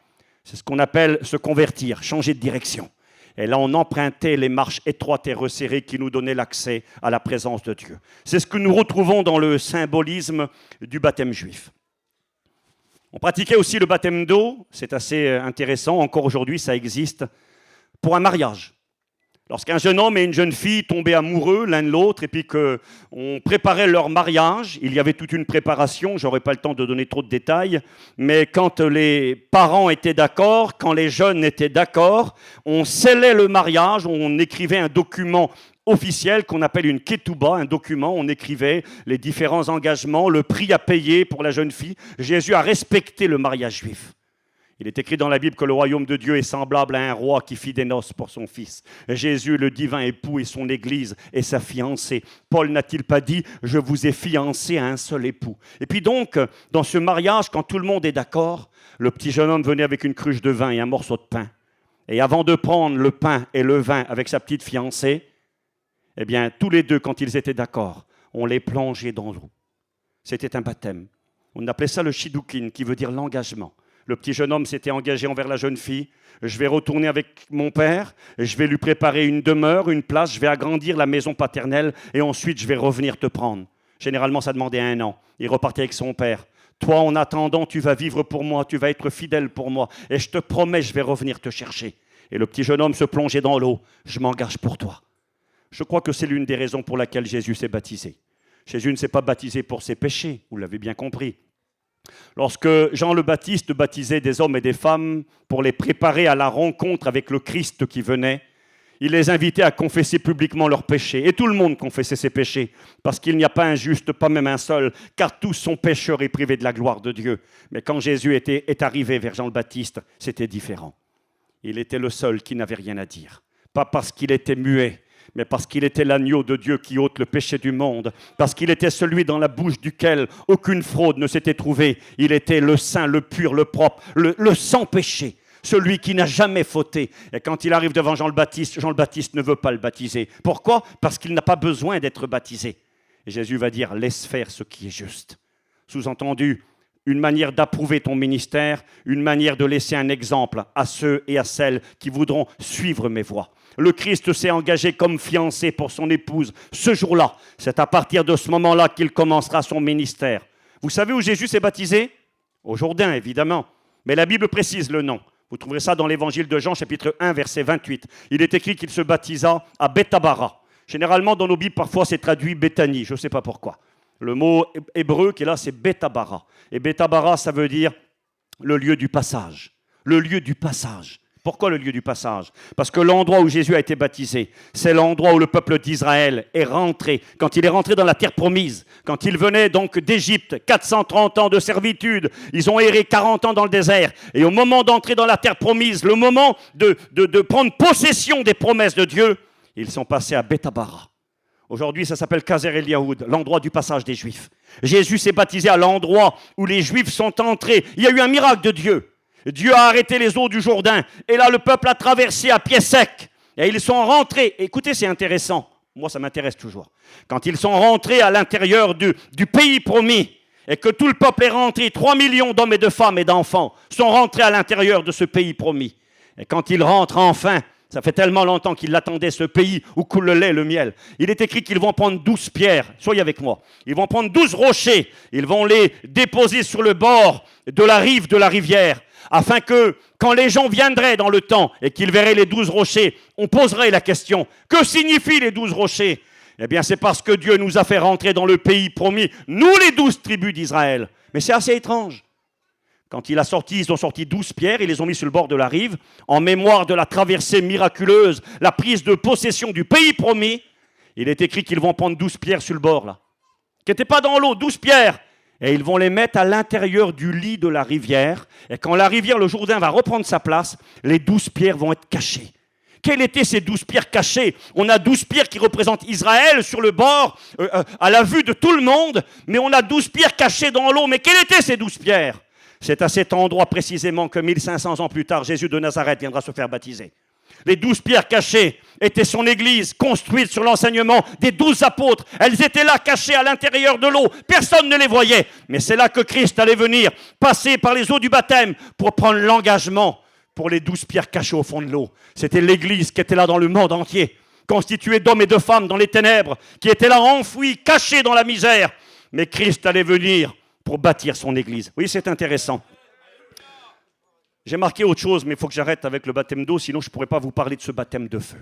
Speaker 1: C'est ce qu'on appelle se convertir, changer de direction. Et là, on empruntait les marches étroites et resserrées qui nous donnaient l'accès à la présence de Dieu. C'est ce que nous retrouvons dans le symbolisme du baptême juif. On pratiquait aussi le baptême d'eau, c'est assez intéressant, encore aujourd'hui ça existe, pour un mariage. Lorsqu'un jeune homme et une jeune fille tombaient amoureux l'un de l'autre et puis qu'on préparait leur mariage, il y avait toute une préparation, je n'aurai pas le temps de donner trop de détails, mais quand les parents étaient d'accord, quand les jeunes étaient d'accord, on scellait le mariage, on écrivait un document officiel qu'on appelle une ketouba, un document, on écrivait les différents engagements, le prix à payer pour la jeune fille. Jésus a respecté le mariage juif. Il est écrit dans la Bible que le royaume de Dieu est semblable à un roi qui fit des noces pour son fils. Jésus, le divin époux, et son église et sa fiancée. Paul n'a-t-il pas dit « Je vous ai fiancé à un seul époux ». Et puis donc, dans ce mariage, quand tout le monde est d'accord, le petit jeune homme venait avec une cruche de vin et un morceau de pain. Et avant de prendre le pain et le vin avec sa petite fiancée, eh bien, tous les deux, quand ils étaient d'accord, on les plongeait dans l'eau. C'était un baptême. On appelait ça le shiddukin, qui veut dire l'engagement. Le petit jeune homme s'était engagé envers la jeune fille. Je vais retourner avec mon père, je vais lui préparer une demeure, une place, je vais agrandir la maison paternelle et ensuite je vais revenir te prendre. Généralement, ça demandait 1 an. Il repartait avec son père. Toi, en attendant, tu vas vivre pour moi, tu vas être fidèle pour moi et je te promets, je vais revenir te chercher. Et le petit jeune homme se plongeait dans l'eau. Je m'engage pour toi. Je crois que c'est l'une des raisons pour laquelle Jésus s'est baptisé. Jésus ne s'est pas baptisé pour ses péchés, vous l'avez bien compris. Lorsque Jean le Baptiste baptisait des hommes et des femmes pour les préparer à la rencontre avec le Christ qui venait, il les invitait à confesser publiquement leurs péchés. Et tout le monde confessait ses péchés, parce qu'il n'y a pas un juste, pas même un seul, car tous sont pécheurs et privés de la gloire de Dieu. Mais quand Jésus est arrivé vers Jean le Baptiste, c'était différent. Il était le seul qui n'avait rien à dire. Pas parce qu'il était muet, mais parce qu'il était l'agneau de Dieu qui ôte le péché du monde, parce qu'il était celui dans la bouche duquel aucune fraude ne s'était trouvée. Il était le saint, le pur, le propre, le sans péché, celui qui n'a jamais fauté. Et quand il arrive devant Jean le Baptiste ne veut pas le baptiser. Pourquoi ? Parce qu'il n'a pas besoin d'être baptisé. Et Jésus va dire « laisse faire ce qui est juste ». Sous-entendu, une manière d'approuver ton ministère, une manière de laisser un exemple à ceux et à celles qui voudront suivre mes voies. Le Christ s'est engagé comme fiancé pour son épouse. Ce jour-là, c'est à partir de ce moment-là qu'il commencera son ministère. Vous savez où Jésus s'est baptisé ? Au Jourdain, évidemment. Mais la Bible précise le nom. Vous trouverez ça dans l'évangile de Jean, chapitre 1, verset 28. Il est écrit qu'il se baptisa à Bethabara. Généralement, dans nos Bibles, parfois, c'est traduit Béthanie. Je ne sais pas pourquoi. Le mot hébreu qui est là, c'est Bethabara. Et Bethabara, ça veut dire le lieu du passage. Le lieu du passage. Pourquoi le lieu du passage? Parce que l'endroit où Jésus a été baptisé, c'est l'endroit où le peuple d'Israël est rentré. Quand il est rentré dans la terre promise, quand il venait donc d'Égypte, 430 ans de servitude, ils ont erré 40 ans dans le désert. Et au moment d'entrer dans la terre promise, le moment de prendre possession des promesses de Dieu, ils sont passés à Bethabara. Aujourd'hui, ça s'appelle Kazer El Yahoud, l'endroit du passage des Juifs. Jésus s'est baptisé à l'endroit où les Juifs sont entrés. Il y a eu un miracle de Dieu. Dieu a arrêté les eaux du Jourdain. Et là, le peuple a traversé à pied sec. Et ils sont rentrés. Écoutez, c'est intéressant. Moi, ça m'intéresse toujours. Quand ils sont rentrés à l'intérieur du pays promis, et que tout le peuple est rentré, 3 millions d'hommes et de femmes et d'enfants sont rentrés à l'intérieur de ce pays promis. Et quand ils rentrent enfin, ça fait tellement longtemps qu'ils l'attendaient, ce pays où coule le lait et le miel. Il est écrit qu'ils vont prendre 12 pierres. Soyez avec moi. Ils vont prendre 12 rochers. Ils vont les déposer sur le bord de la rive de la rivière, afin que, quand les gens viendraient dans le temps et qu'ils verraient les 12 rochers, on poserait la question, que signifient les 12 rochers? Eh bien, c'est parce que Dieu nous a fait rentrer dans le pays promis, nous les 12 tribus d'Israël. Mais c'est assez étrange. Quand il a sorti, ils ont sorti 12 pierres, ils les ont mis sur le bord de la rive, en mémoire de la traversée miraculeuse, la prise de possession du pays promis. Il est écrit qu'ils vont prendre 12 pierres sur le bord, là, qui n'étaient pas dans l'eau, 12 pierres. Et ils vont les mettre à l'intérieur du lit de la rivière. Et quand la rivière, le Jourdain, va reprendre sa place, les 12 pierres vont être cachées. Quelles étaient ces 12 pierres cachées? On a 12 pierres qui représentent Israël sur le bord, à la vue de tout le monde, mais on a 12 pierres cachées dans l'eau. Mais quelles étaient ces 12 pierres? C'est à cet endroit précisément que 1500 ans plus tard, Jésus de Nazareth viendra se faire baptiser. Les 12 pierres cachées étaient son église, construite sur l'enseignement des 12 apôtres. Elles étaient là, cachées à l'intérieur de l'eau. Personne ne les voyait. Mais c'est là que Christ allait venir, passer par les eaux du baptême pour prendre l'engagement pour les 12 pierres cachées au fond de l'eau. C'était l'église qui était là dans le monde entier, constituée d'hommes et de femmes dans les ténèbres, qui étaient là enfouis, cachés dans la misère. Mais Christ allait venir pour bâtir son église. Oui, c'est intéressant. J'ai marqué autre chose, mais il faut que j'arrête avec le baptême d'eau, sinon je ne pourrais pas vous parler de ce baptême de feu.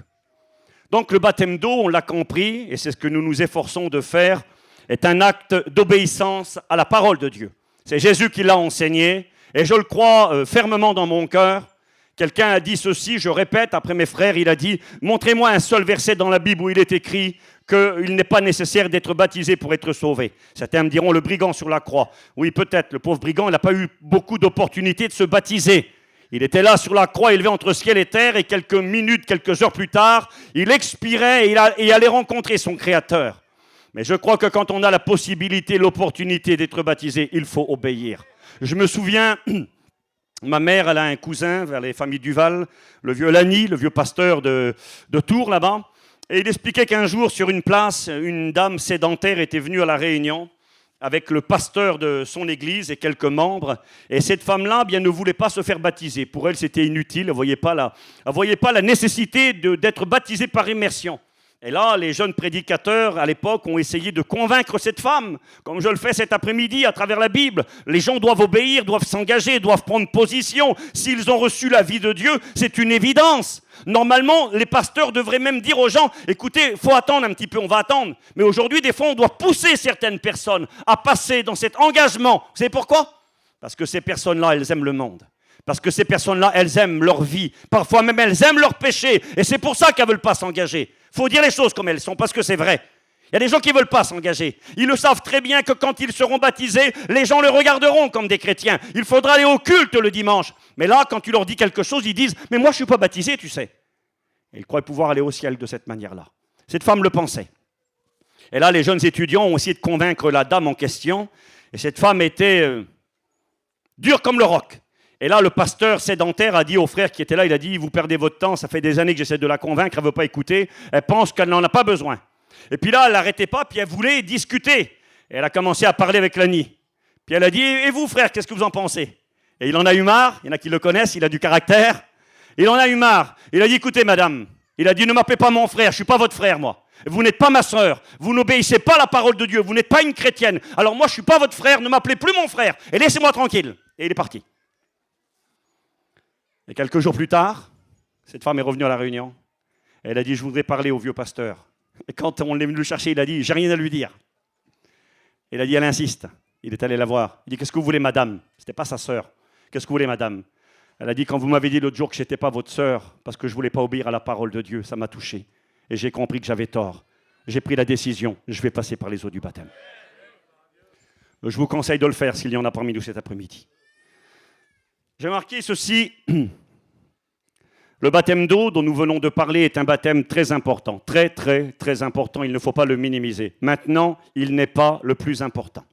Speaker 1: Donc le baptême d'eau, on l'a compris, et c'est ce que nous nous efforçons de faire, est un acte d'obéissance à la parole de Dieu. C'est Jésus qui l'a enseigné, et je le crois fermement dans mon cœur. Quelqu'un a dit ceci, je répète, après mes frères, il a dit « Montrez-moi un seul verset dans la Bible où il est écrit qu'il n'est pas nécessaire d'être baptisé pour être sauvé. » Certains me diront « Le brigand sur la croix ». Oui, peut-être, le pauvre brigand, il n'a pas eu beaucoup d'opportunités de se baptiser. Il était là sur la croix, élevé entre ciel et terre, et quelques minutes, quelques heures plus tard, il expirait et allait rencontrer son Créateur. Mais je crois que quand on a la possibilité, l'opportunité d'être baptisé, il faut obéir. Je me souviens... Ma mère, elle a un cousin vers les familles Duval, le vieux Lani, le vieux pasteur de Tours là-bas. Et il expliquait qu'un jour, sur une place, une dame sédentaire était venue à la Réunion avec le pasteur de son église et quelques membres. Et cette femme-là, bien, ne voulait pas se faire baptiser. Pour elle, c'était inutile. Elle ne voyait pas la nécessité d'être baptisée par immersion. Et là, les jeunes prédicateurs, à l'époque, ont essayé de convaincre cette femme, comme je le fais cet après-midi à travers la Bible. Les gens doivent obéir, doivent s'engager, doivent prendre position. S'ils ont reçu la vie de Dieu, c'est une évidence. Normalement, les pasteurs devraient même dire aux gens, écoutez, il faut attendre un petit peu, on va attendre. Mais aujourd'hui, des fois, on doit pousser certaines personnes à passer dans cet engagement. Vous savez pourquoi? Parce que ces personnes-là, elles aiment le monde. Parce que ces personnes-là, elles aiment leur vie. Parfois même, elles aiment leur péché. Et c'est pour ça qu'elles ne veulent pas s'engager. Il faut dire les choses comme elles sont, parce que c'est vrai. Il y a des gens qui ne veulent pas s'engager. Ils le savent très bien que quand ils seront baptisés, les gens les regarderont comme des chrétiens. Il faudra aller au culte le dimanche. Mais là, quand tu leur dis quelque chose, ils disent « Mais moi, je ne suis pas baptisé, tu sais. » Et ils croient pouvoir aller au ciel de cette manière-là. Cette femme le pensait. Et là, les jeunes étudiants ont essayé de convaincre la dame en question. Et cette femme était dure comme le roc. Et là, le pasteur sédentaire a dit aux frères qui étaient là, il a dit, vous perdez votre temps, ça fait des années que j'essaie de la convaincre, elle ne veut pas écouter, elle pense qu'elle n'en a pas besoin. Et puis là, elle n'arrêtait pas, puis elle voulait discuter. Et elle a commencé à parler avec Lani. Puis elle a dit, et vous frères, qu'est-ce que vous en pensez? Et il en a eu marre, il y en a qui le connaissent, il a du caractère. Il en a eu marre. Il a dit, écoutez madame, il a dit, ne m'appelez pas mon frère, je ne suis pas votre frère moi. Vous n'êtes pas ma sœur, vous n'obéissez pas à la parole de Dieu, vous n'êtes pas une chrétienne. Alors moi, je ne suis pas votre frère, ne m'appelez plus mon frère, et laissez-moi tranquille. Et il est parti. Et quelques jours plus tard, cette femme est revenue à la réunion. Elle a dit, je voudrais parler au vieux pasteur. Et quand on est venu le chercher, il a dit, j'ai rien à lui dire. Il a dit, elle insiste. Il est allé la voir. Il dit, qu'est-ce que vous voulez, madame? Ce n'était pas sa sœur. Qu'est-ce que vous voulez, madame? Elle a dit, quand vous m'avez dit l'autre jour que je n'étais pas votre sœur, parce que je ne voulais pas obéir à la parole de Dieu, ça m'a touché. Et j'ai compris que j'avais tort. J'ai pris la décision, je vais passer par les eaux du baptême. Je vous conseille de le faire s'il y en a parmi nous cet après-midi. J'ai marqué ceci. Le baptême d'eau dont nous venons de parler est un baptême très important. Très, très, très important. Il ne faut pas le minimiser. Maintenant, il n'est pas le plus important.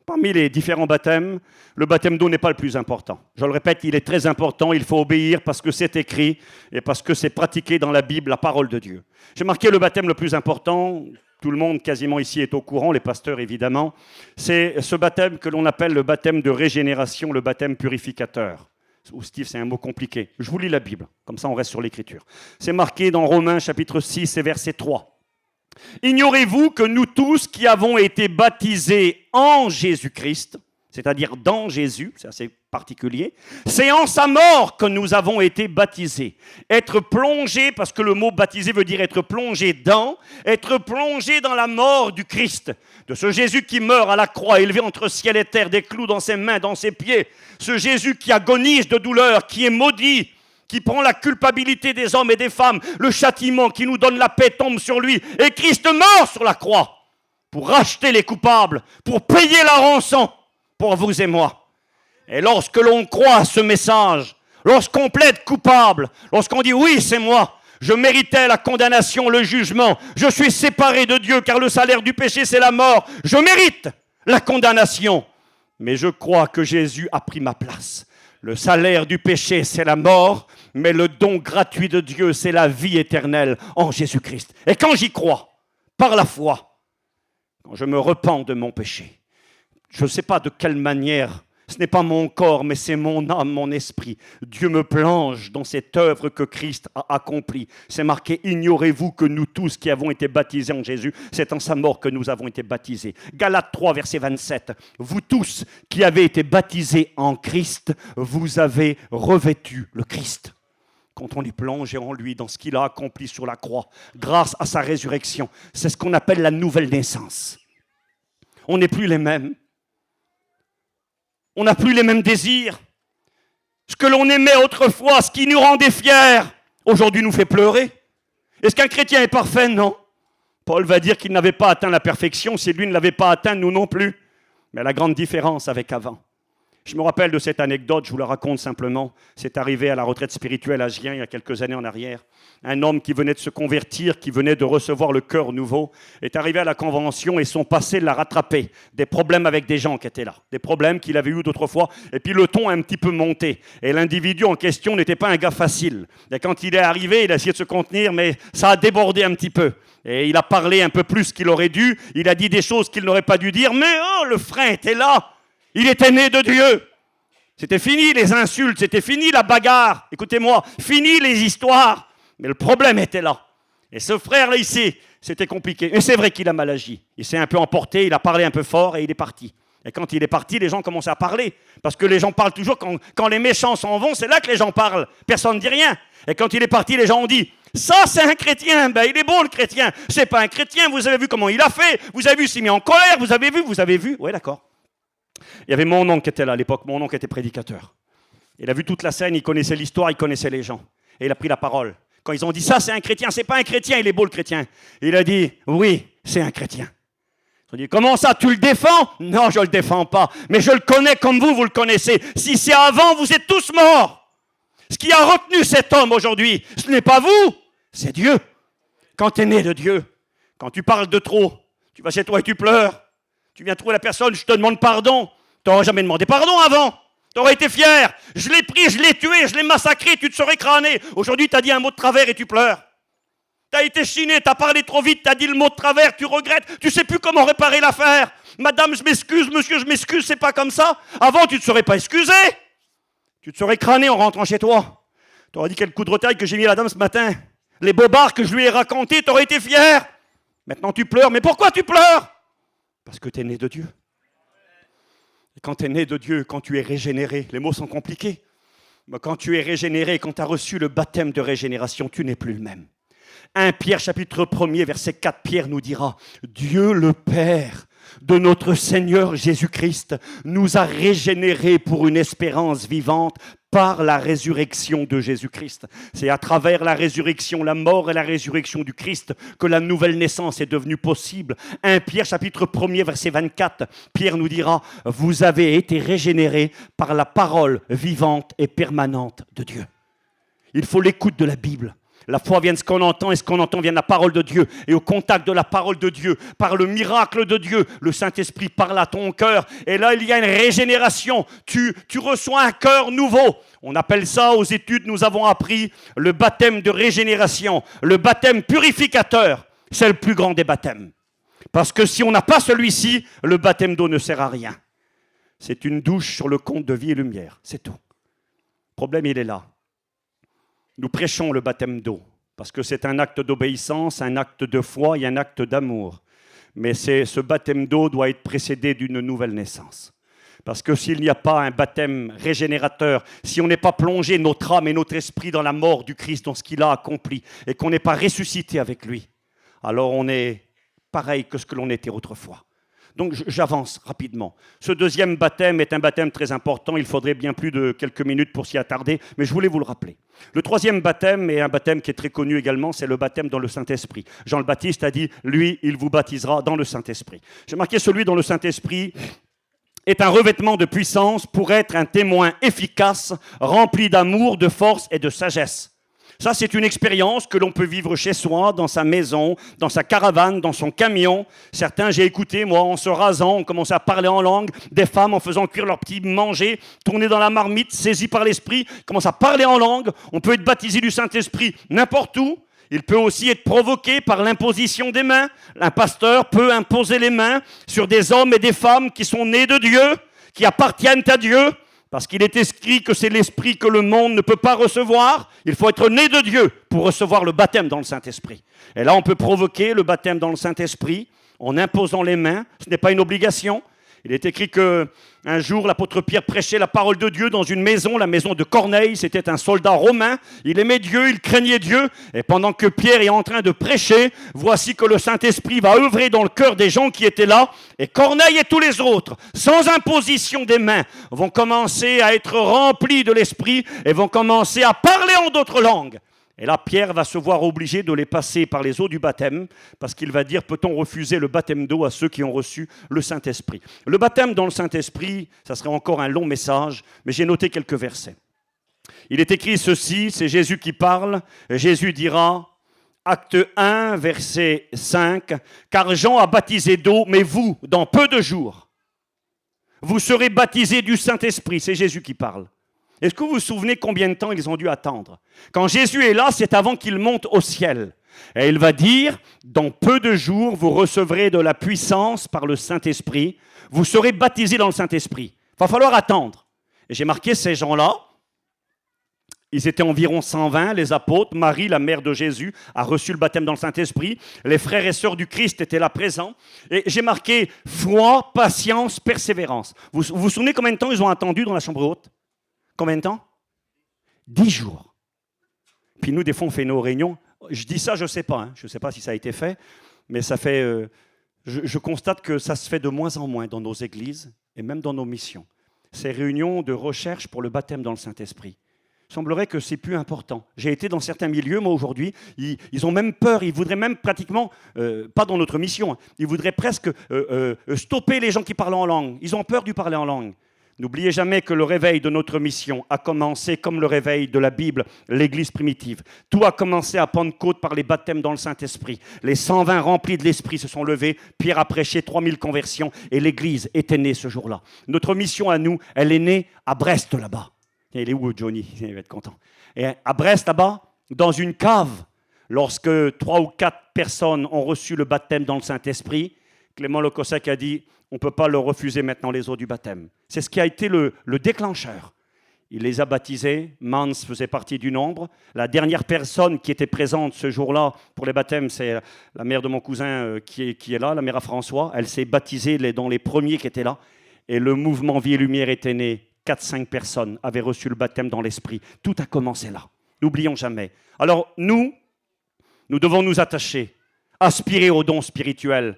Speaker 1: Parmi les différents baptêmes, le baptême d'eau n'est pas le plus important. Je le répète, il est très important, il faut obéir parce que c'est écrit et parce que c'est pratiqué dans la Bible, la parole de Dieu. J'ai marqué le baptême le plus important, tout le monde quasiment ici est au courant, les pasteurs évidemment, c'est ce baptême que l'on appelle le baptême de régénération, le baptême purificateur. Ou Steve, c'est un mot compliqué. Je vous lis la Bible, comme ça on reste sur l'écriture. C'est marqué dans Romains chapitre 6 et verset 3. Ignorez-vous que nous tous qui avons été baptisés en Jésus-Christ, c'est-à-dire dans Jésus, c'est assez particulier, c'est en sa mort que nous avons été baptisés. Être plongé, parce que le mot baptisé veut dire être plongé dans la mort du Christ, de ce Jésus qui meurt à la croix, élevé entre ciel et terre, des clous dans ses mains, dans ses pieds, ce Jésus qui agonise de douleur, qui est maudit, qui prend la culpabilité des hommes et des femmes, le châtiment qui nous donne la paix tombe sur lui, et Christ meurt sur la croix pour racheter les coupables, pour payer la rançon pour vous et moi. Et lorsque l'on croit à ce message, lorsqu'on plaide coupable, lorsqu'on dit oui, c'est moi, je méritais la condamnation, le jugement, je suis séparé de Dieu car le salaire du péché c'est la mort, je mérite la condamnation, mais je crois que Jésus a pris ma place. Le salaire du péché, c'est la mort, mais le don gratuit de Dieu, c'est la vie éternelle en Jésus-Christ. Et quand j'y crois, par la foi, quand je me repens de mon péché, je ne sais pas de quelle manière, ce n'est pas mon corps, mais c'est mon âme, mon esprit. Dieu me plonge dans cette œuvre que Christ a accomplie. C'est marqué, ignorez-vous que nous tous qui avons été baptisés en Jésus, c'est en sa mort que nous avons été baptisés. Galates 3, verset 27. Vous tous qui avez été baptisés en Christ, vous avez revêtu le Christ. Quand on est plongé en lui, dans ce qu'il a accompli sur la croix, grâce à sa résurrection, c'est ce qu'on appelle la nouvelle naissance. On n'est plus les mêmes. On n'a plus les mêmes désirs. Ce que l'on aimait autrefois, ce qui nous rendait fiers, aujourd'hui nous fait pleurer. Est-ce qu'un chrétien est parfait? Non. Paul va dire qu'il n'avait pas atteint la perfection. Si lui ne l'avait pas atteint, nous non plus. Mais la grande différence avec avant. Je me rappelle de cette anecdote, je vous la raconte simplement. C'est arrivé à la retraite spirituelle à Gien, il y a quelques années en arrière. Un homme qui venait de se convertir, qui venait de recevoir le cœur nouveau, est arrivé à la convention et son passé l'a rattrapé. Des problèmes avec des gens qui étaient là, des problèmes qu'il avait eu d'autres fois. Et puis le ton a un petit peu monté. Et l'individu en question n'était pas un gars facile. Et quand il est arrivé, il a essayé de se contenir, mais ça a débordé un petit peu. Et il a parlé un peu plus qu'il aurait dû. Il a dit des choses qu'il n'aurait pas dû dire. Mais oh, le frein était là. Il était né de Dieu. C'était fini les insultes, c'était fini la bagarre. Écoutez-moi, fini les histoires. Mais le problème était là. Et ce frère-là ici, c'était compliqué. Et c'est vrai qu'il a mal agi. Il s'est un peu emporté, il a parlé un peu fort et il est parti. Et quand il est parti, les gens commencent à parler. Parce que les gens parlent toujours, quand les méchants s'en vont, c'est là que les gens parlent. Personne ne dit rien. Et quand il est parti, les gens ont dit, ça c'est un chrétien, ben il est bon le chrétien. C'est pas un chrétien, vous avez vu comment il a fait. Vous avez vu, il s'est mis en colère, vous avez vu. Ouais, d'accord. Il y avait mon oncle qui était là à l'époque, mon oncle était prédicateur. Il a vu toute la scène, il connaissait l'histoire, il connaissait les gens. Et il a pris la parole. Quand ils ont dit ça, c'est un chrétien, c'est pas un chrétien, il est beau le chrétien. Il a dit, oui, c'est un chrétien. Ils ont dit, comment ça, tu le défends? Non, je le défends pas, mais je le connais comme vous le connaissez. Si c'est avant, vous êtes tous morts. Ce qui a retenu cet homme aujourd'hui, ce n'est pas vous, c'est Dieu. Quand tu es né de Dieu, quand tu parles de trop, tu vas chez toi et tu pleures. Tu viens trouver la personne, je te demande pardon. Tu n'aurais jamais demandé pardon avant. Tu aurais été fier. Je l'ai pris, je l'ai tué, je l'ai massacré, tu te serais crâné. Aujourd'hui, tu as dit un mot de travers et tu pleures. Tu as été chiné, tu as parlé trop vite, tu as dit le mot de travers, tu regrettes, tu ne sais plus comment réparer l'affaire. Madame, je m'excuse, monsieur, je m'excuse, c'est pas comme ça. Avant, tu ne te serais pas excusé. Tu te serais crâné en rentrant chez toi. Tu aurais dit quel coup de retaille que j'ai mis à la dame ce matin. Les bobards que je lui ai racontés, tu aurais été fier. Maintenant, tu pleures. Mais pourquoi tu pleures? Parce que tu es né de Dieu. Et quand tu es né de Dieu, quand tu es régénéré, les mots sont compliqués, mais quand tu es régénéré, quand tu as reçu le baptême de régénération, tu n'es plus le même. 1 Pierre chapitre 1er, verset 4, Pierre nous dira, Dieu le Père de notre Seigneur Jésus-Christ nous a régénérés pour une espérance vivante par la résurrection de Jésus-Christ. C'est à travers la résurrection, la mort et la résurrection du Christ que la nouvelle naissance est devenue possible. 1 Pierre chapitre 1er verset 24, Pierre nous dira « Vous avez été régénérés par la parole vivante et permanente de Dieu ». Il faut l'écoute de la Bible. La foi vient de ce qu'on entend et ce qu'on entend vient de la parole de Dieu. Et au contact de la parole de Dieu, par le miracle de Dieu, le Saint-Esprit parle à ton cœur. Et là, il y a une régénération. Tu reçois un cœur nouveau. On appelle ça, aux études, nous avons appris le baptême de régénération, le baptême purificateur. C'est le plus grand des baptêmes. Parce que si on n'a pas celui-ci, le baptême d'eau ne sert à rien. C'est une douche sur le compte de vie et lumière. C'est tout. Le problème, il est là. Nous prêchons le baptême d'eau, parce que c'est un acte d'obéissance, un acte de foi et un acte d'amour. Mais ce baptême d'eau doit être précédé d'une nouvelle naissance. Parce que s'il n'y a pas un baptême régénérateur, si on n'est pas plongé notre âme et notre esprit dans la mort du Christ, dans ce qu'il a accompli, et qu'on n'est pas ressuscité avec lui, alors on est pareil que ce que l'on était autrefois. Donc j'avance rapidement. Ce deuxième baptême est un baptême très important. Il faudrait bien plus de quelques minutes pour s'y attarder, mais je voulais vous le rappeler. Le troisième baptême est un baptême qui est très connu également, c'est le baptême dans le Saint-Esprit. Jean le Baptiste a dit, lui, il vous baptisera dans le Saint-Esprit. J'ai marqué celui dans le Saint-Esprit est un revêtement de puissance pour être un témoin efficace, rempli d'amour, de force et de sagesse. Ça, c'est une expérience que l'on peut vivre chez soi, dans sa maison, dans sa caravane, dans son camion. Certains, j'ai écouté, moi, en se rasant, on commençait à parler en langue. Des femmes, en faisant cuire leur petit manger, tourner dans la marmite, saisies par l'Esprit, commencent à parler en langue. On peut être baptisé du Saint-Esprit n'importe où. Il peut aussi être provoqué par l'imposition des mains. Un pasteur peut imposer les mains sur des hommes et des femmes qui sont nés de Dieu, qui appartiennent à Dieu. Parce qu'il est écrit que c'est l'Esprit que le monde ne peut pas recevoir. Il faut être né de Dieu pour recevoir le baptême dans le Saint-Esprit. Et là, on peut provoquer le baptême dans le Saint-Esprit en imposant les mains. Ce n'est pas une obligation. Il est écrit qu'un jour, l'apôtre Pierre prêchait la parole de Dieu dans une maison, la maison de Corneille. C'était un soldat romain. Il aimait Dieu, il craignait Dieu. Et pendant que Pierre est en train de prêcher, voici que le Saint-Esprit va œuvrer dans le cœur des gens qui étaient là. Et Corneille et tous les autres, sans imposition des mains, vont commencer à être remplis de l'Esprit et vont commencer à parler en d'autres langues. Et là, Pierre va se voir obligé de les passer par les eaux du baptême, parce qu'il va dire, peut-on refuser le baptême d'eau à ceux qui ont reçu le Saint-Esprit? Le baptême dans le Saint-Esprit, ça serait encore un long message, mais j'ai noté quelques versets. Il est écrit ceci, c'est Jésus qui parle, et Jésus dira, acte 1, verset 5, « Car Jean a baptisé d'eau, mais vous, dans peu de jours, vous serez baptisés du Saint-Esprit. » C'est Jésus qui parle. Est-ce que vous vous souvenez combien de temps ils ont dû attendre? Quand Jésus est là, c'est avant qu'il monte au ciel. Et il va dire, dans peu de jours, vous recevrez de la puissance par le Saint-Esprit. Vous serez baptisés dans le Saint-Esprit. Il va falloir attendre. Et j'ai marqué ces gens-là. Ils étaient environ 120, les apôtres. Marie, la mère de Jésus, a reçu le baptême dans le Saint-Esprit. Les frères et sœurs du Christ étaient là présents. Et j'ai marqué foi, patience, persévérance. Vous vous souvenez combien de temps ils ont attendu dans la chambre haute? Combien de temps? 10 jours. Puis nous, des fois, on fait nos réunions. Je dis ça, je ne sais pas. Je ne sais pas si ça a été fait. Mais ça fait... je constate que ça se fait de moins en moins dans nos églises et même dans nos missions. Ces réunions de recherche pour le baptême dans le Saint-Esprit. Il semblerait que c'est plus important. J'ai été dans certains milieux, moi, aujourd'hui. Ils ont même peur. Ils voudraient même pratiquement, pas dans notre mission, ils voudraient presque stopper les gens qui parlent en langue. Ils ont peur du parler en langue. N'oubliez jamais que le réveil de notre mission a commencé comme le réveil de la Bible, l'Église primitive. Tout a commencé à Pentecôte par les baptêmes dans le Saint-Esprit. Les 120 remplis de l'Esprit se sont levés. Pierre a prêché 3000 conversions et l'Église était née ce jour-là. Notre mission à nous, elle est née à Brest là-bas. Il est où Johnny? Il va être content. Et à Brest là-bas, dans une cave, lorsque 3 ou 4 personnes ont reçu le baptême dans le Saint-Esprit, Clément Le Cossack a dit on ne peut pas leur refuser maintenant les eaux du baptême. C'est ce qui a été le déclencheur. Il les a baptisés, Mans faisait partie du nombre. La dernière personne qui était présente ce jour-là pour les baptêmes, c'est la mère de mon cousin qui est là, la mère à François. Elle s'est baptisée dans les premiers qui étaient là. Et le mouvement Vie et Lumière était né. 4-5 personnes avaient reçu le baptême dans l'esprit. Tout a commencé là. N'oublions jamais. Alors nous devons nous attacher, aspirer aux dons spirituels.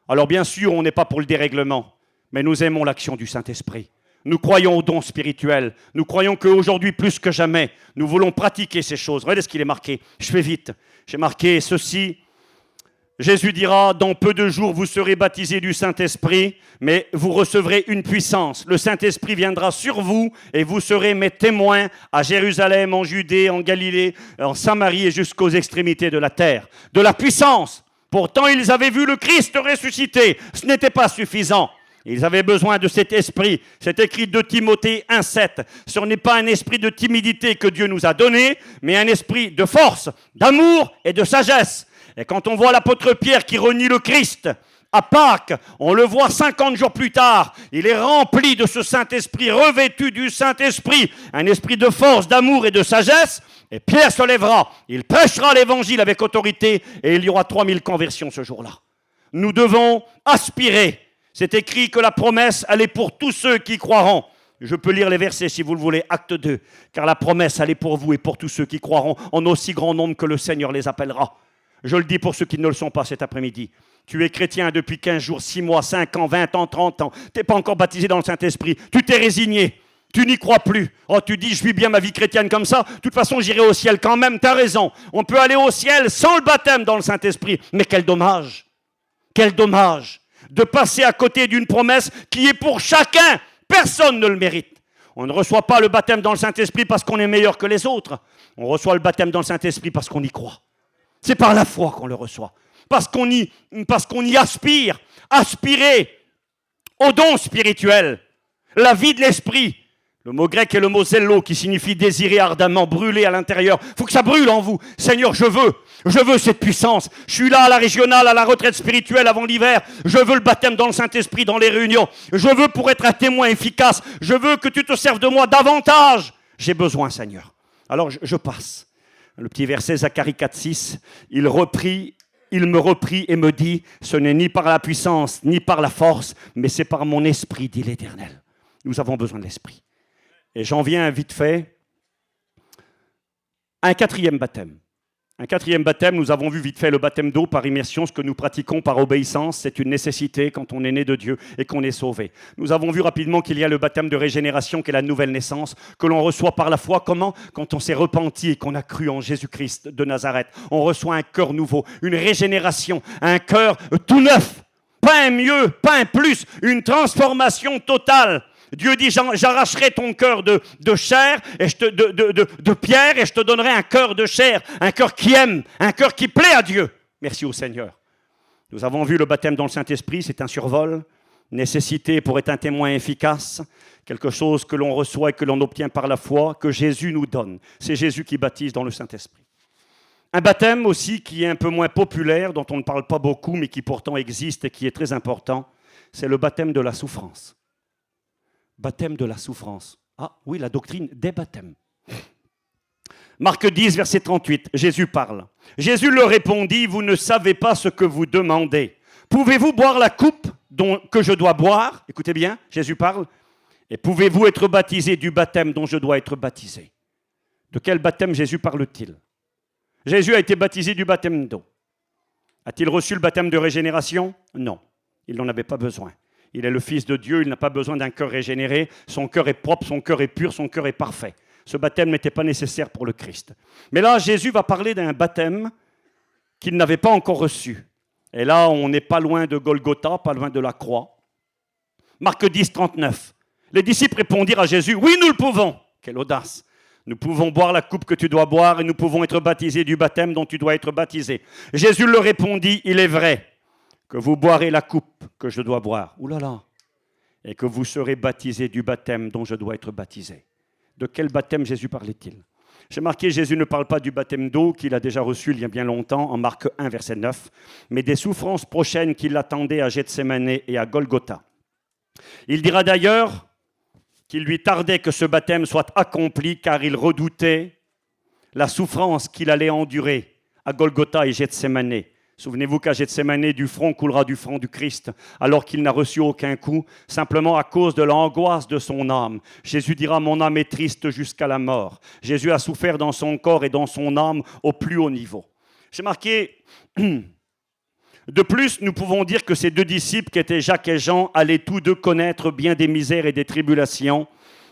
Speaker 1: Alors bien sûr, on n'est pas pour le dérèglement, mais nous aimons l'action du Saint-Esprit. Nous croyons aux dons spirituels. Nous croyons qu'aujourd'hui, plus que jamais, nous voulons pratiquer ces choses. Regardez ce qu'il est marqué. Je fais vite. J'ai marqué ceci. Jésus dira, dans peu de jours, vous serez baptisés du Saint-Esprit, mais vous recevrez une puissance. Le Saint-Esprit viendra sur vous et vous serez mes témoins à Jérusalem, en Judée, en Galilée, en Samarie et jusqu'aux extrémités de la terre. De la puissance. Pourtant, ils avaient vu le Christ ressuscité. Ce n'était pas suffisant. Ils avaient besoin de cet esprit. C'est écrit de Timothée 1,7. Ce n'est pas un esprit de timidité que Dieu nous a donné, mais un esprit de force, d'amour et de sagesse. Et quand on voit l'apôtre Pierre qui renie le Christ à Pâques, on le voit 50 jours plus tard. Il est rempli de ce Saint-Esprit, revêtu du Saint-Esprit, un esprit de force, d'amour et de sagesse. Et Pierre se lèvera, il prêchera l'évangile avec autorité et il y aura 3000 conversions ce jour-là. Nous devons aspirer. C'est écrit que la promesse, elle est pour tous ceux qui croiront. Je peux lire les versets si vous le voulez, acte 2. Car la promesse, elle est pour vous et pour tous ceux qui croiront en aussi grand nombre que le Seigneur les appellera. Je le dis pour ceux qui ne le sont pas cet après-midi. Tu es chrétien depuis 15 jours, 6 mois, 5 ans, 20 ans, 30 ans. Tu n'es pas encore baptisé dans le Saint-Esprit. Tu t'es résigné. Tu n'y crois plus. Oh, tu dis, je vis bien ma vie chrétienne comme ça. De toute façon, j'irai au ciel quand même. Tu as raison. On peut aller au ciel sans le baptême dans le Saint-Esprit. Mais quel dommage. Quel dommage de passer à côté d'une promesse qui est pour chacun. Personne ne le mérite. On ne reçoit pas le baptême dans le Saint-Esprit parce qu'on est meilleur que les autres. On reçoit le baptême dans le Saint-Esprit parce qu'on y croit. C'est par la foi qu'on le reçoit. Parce qu'on y aspire. Aspirer au don spirituel. La vie de l'esprit. Le mot grec est le mot zello qui signifie désirer ardemment, brûler à l'intérieur. Il faut que ça brûle en vous. Seigneur, je veux cette puissance. Je suis là à la régionale, à la retraite spirituelle avant l'hiver. Je veux le baptême dans le Saint-Esprit, dans les réunions. Je veux pour être un témoin efficace. Je veux que tu te serves de moi davantage. J'ai besoin, Seigneur. Alors je passe. Le petit verset Zacharie 4,6, il me reprit et me dit, ce n'est ni par la puissance, ni par la force, mais c'est par mon esprit, dit l'Éternel. Nous avons besoin de l'esprit. Et j'en viens vite fait à un quatrième baptême. Un quatrième baptême, nous avons vu vite fait le baptême d'eau par immersion, ce que nous pratiquons par obéissance, c'est une nécessité quand on est né de Dieu et qu'on est sauvé. Nous avons vu rapidement qu'il y a le baptême de régénération, qui est la nouvelle naissance, que l'on reçoit par la foi. Comment ? Quand on s'est repenti et qu'on a cru en Jésus-Christ de Nazareth. On reçoit un cœur nouveau, une régénération, un cœur tout neuf. Pas un mieux, pas un plus, une transformation totale. Dieu dit, j'arracherai ton cœur de chair, et de pierre, et je te donnerai un cœur de chair, un cœur qui aime, un cœur qui plaît à Dieu. Merci au Seigneur. Nous avons vu le baptême dans le Saint-Esprit, c'est un survol, nécessité pour être un témoin efficace, quelque chose que l'on reçoit et que l'on obtient par la foi, que Jésus nous donne. C'est Jésus qui baptise dans le Saint-Esprit. Un baptême aussi qui est un peu moins populaire, dont on ne parle pas beaucoup, mais qui pourtant existe et qui est très important, c'est le baptême de la souffrance. Baptême de la souffrance. Ah oui, la doctrine des baptêmes. Marc 10, verset 38, Jésus parle. Jésus leur répondit, vous ne savez pas ce que vous demandez. Pouvez-vous boire la coupe que je dois boire ? Écoutez bien, Jésus parle. Et pouvez-vous être baptisé du baptême dont je dois être baptisé ? De quel baptême Jésus parle-t-il ? Jésus a été baptisé du baptême d'eau. A-t-il reçu le baptême de régénération ? Non, il n'en avait pas besoin. Il est le Fils de Dieu, il n'a pas besoin d'un cœur régénéré. Son cœur est propre, son cœur est pur, son cœur est parfait. Ce baptême n'était pas nécessaire pour le Christ. Mais là, Jésus va parler d'un baptême qu'il n'avait pas encore reçu. Et là, on n'est pas loin de Golgotha, pas loin de la croix. Marc 10, 39. Les disciples répondirent à Jésus, « Oui, nous le pouvons. » Quelle audace. Nous pouvons boire la coupe que tu dois boire et nous pouvons être baptisés du baptême dont tu dois être baptisé. Jésus leur répondit, « Il est vrai que vous boirez la coupe que je dois boire. » Ouh là là. Et que vous serez baptisés du baptême dont je dois être baptisé. De quel baptême Jésus parlait-il ? J'ai marqué, Jésus ne parle pas du baptême d'eau qu'il a déjà reçu il y a bien longtemps, en Marc 1, verset 9, mais des souffrances prochaines qui l'attendaient à Gethsémane et à Golgotha. Il dira d'ailleurs qu'il lui tardait que ce baptême soit accompli, car il redoutait la souffrance qu'il allait endurer à Golgotha et Gethsémane. Souvenez-vous qu'à Gethsémane, du front coulera du front du Christ, alors qu'il n'a reçu aucun coup, simplement à cause de l'angoisse de son âme. Jésus dira, mon âme est triste jusqu'à la mort. Jésus a souffert dans son corps et dans son âme au plus haut niveau. J'ai marqué, De plus, nous pouvons dire que ces deux disciples, qui étaient Jacques et Jean, allaient tous deux connaître bien des misères et des tribulations,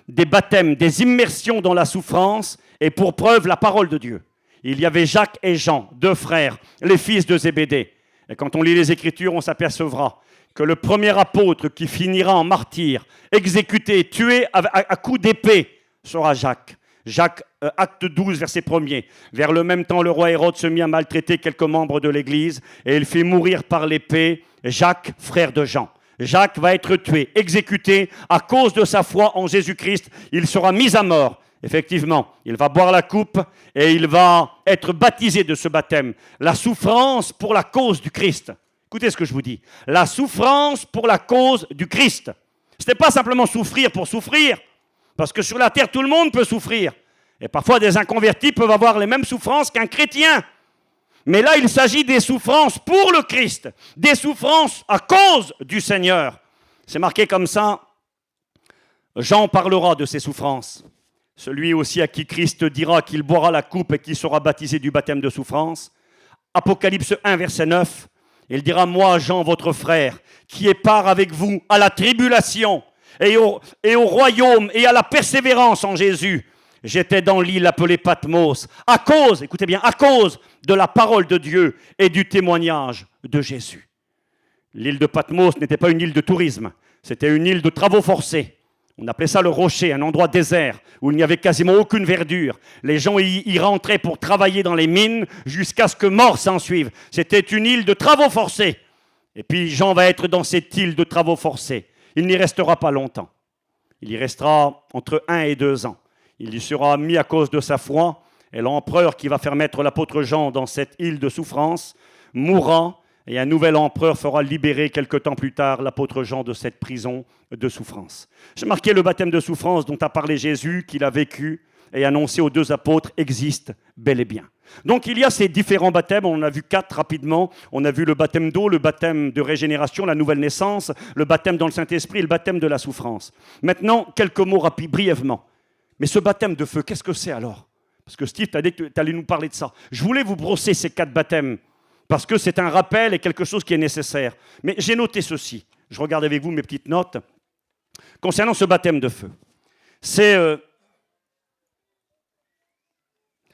Speaker 1: des baptêmes, des immersions dans la souffrance, et pour preuve, la parole de Dieu. Il y avait Jacques et Jean, deux frères, les fils de Zébédée. Et quand on lit les Écritures, on s'apercevra que le premier apôtre qui finira en martyr, exécuté, tué à coups d'épée, sera Jacques. Jacques, acte 12, verset 1er. Vers le même temps, le roi Hérode se mit à maltraiter quelques membres de l'Église et il fit mourir par l'épée Jacques, frère de Jean. Jacques va être tué, exécuté à cause de sa foi en Jésus-Christ. Il sera mis à mort. Effectivement, il va boire la coupe et il va être baptisé de ce baptême. La souffrance pour la cause du Christ. Écoutez ce que je vous dis. La souffrance pour la cause du Christ. Ce n'est pas simplement souffrir pour souffrir. Parce que sur la terre, tout le monde peut souffrir. Et parfois, des inconvertis peuvent avoir les mêmes souffrances qu'un chrétien. Mais là, il s'agit des souffrances pour le Christ. Des souffrances à cause du Seigneur. C'est marqué comme ça. Jean parlera de ces souffrances. Celui aussi à qui Christ dira qu'il boira la coupe et qui sera baptisé du baptême de souffrance. Apocalypse 1, verset 9. Il dira, moi, Jean, votre frère, qui ai part avec vous à la tribulation, et au royaume et à la persévérance en Jésus. J'étais dans l'île appelée Patmos, à cause, écoutez bien, à cause de la parole de Dieu et du témoignage de Jésus. L'île de Patmos n'était pas une île de tourisme, c'était une île de travaux forcés. On appelait ça le rocher, un endroit désert où il n'y avait quasiment aucune verdure. Les gens y rentraient pour travailler dans les mines jusqu'à ce que mort s'ensuive. C'était une île de travaux forcés. Et puis Jean va être dans cette île de travaux forcés. Il n'y restera pas longtemps. Il y restera entre 1 et 2 ans. Il y sera mis à cause de sa foi, et l'empereur qui va faire mettre l'apôtre Jean dans cette île de souffrance mourra, et un nouvel empereur fera libérer quelque temps plus tard l'apôtre Jean de cette prison de souffrance. J'ai marqué le baptême de souffrance dont a parlé Jésus, qu'il a vécu et annoncé aux 2 apôtres, existe bel et bien. Donc il y a ces différents baptêmes, on en a vu 4 rapidement. On a vu le baptême d'eau, le baptême de régénération, la nouvelle naissance, le baptême dans le Saint-Esprit et le baptême de la souffrance. Maintenant, quelques mots rapides, brièvement. Mais ce baptême de feu, qu'est-ce que c'est alors? Parce que Steve, tu as dit que tu allais nous parler de ça. Je voulais vous brosser ces 4 baptêmes, parce que c'est un rappel et quelque chose qui est nécessaire. Mais j'ai noté ceci. Je regarde avec vous mes petites notes. Concernant ce baptême de feu, c'est...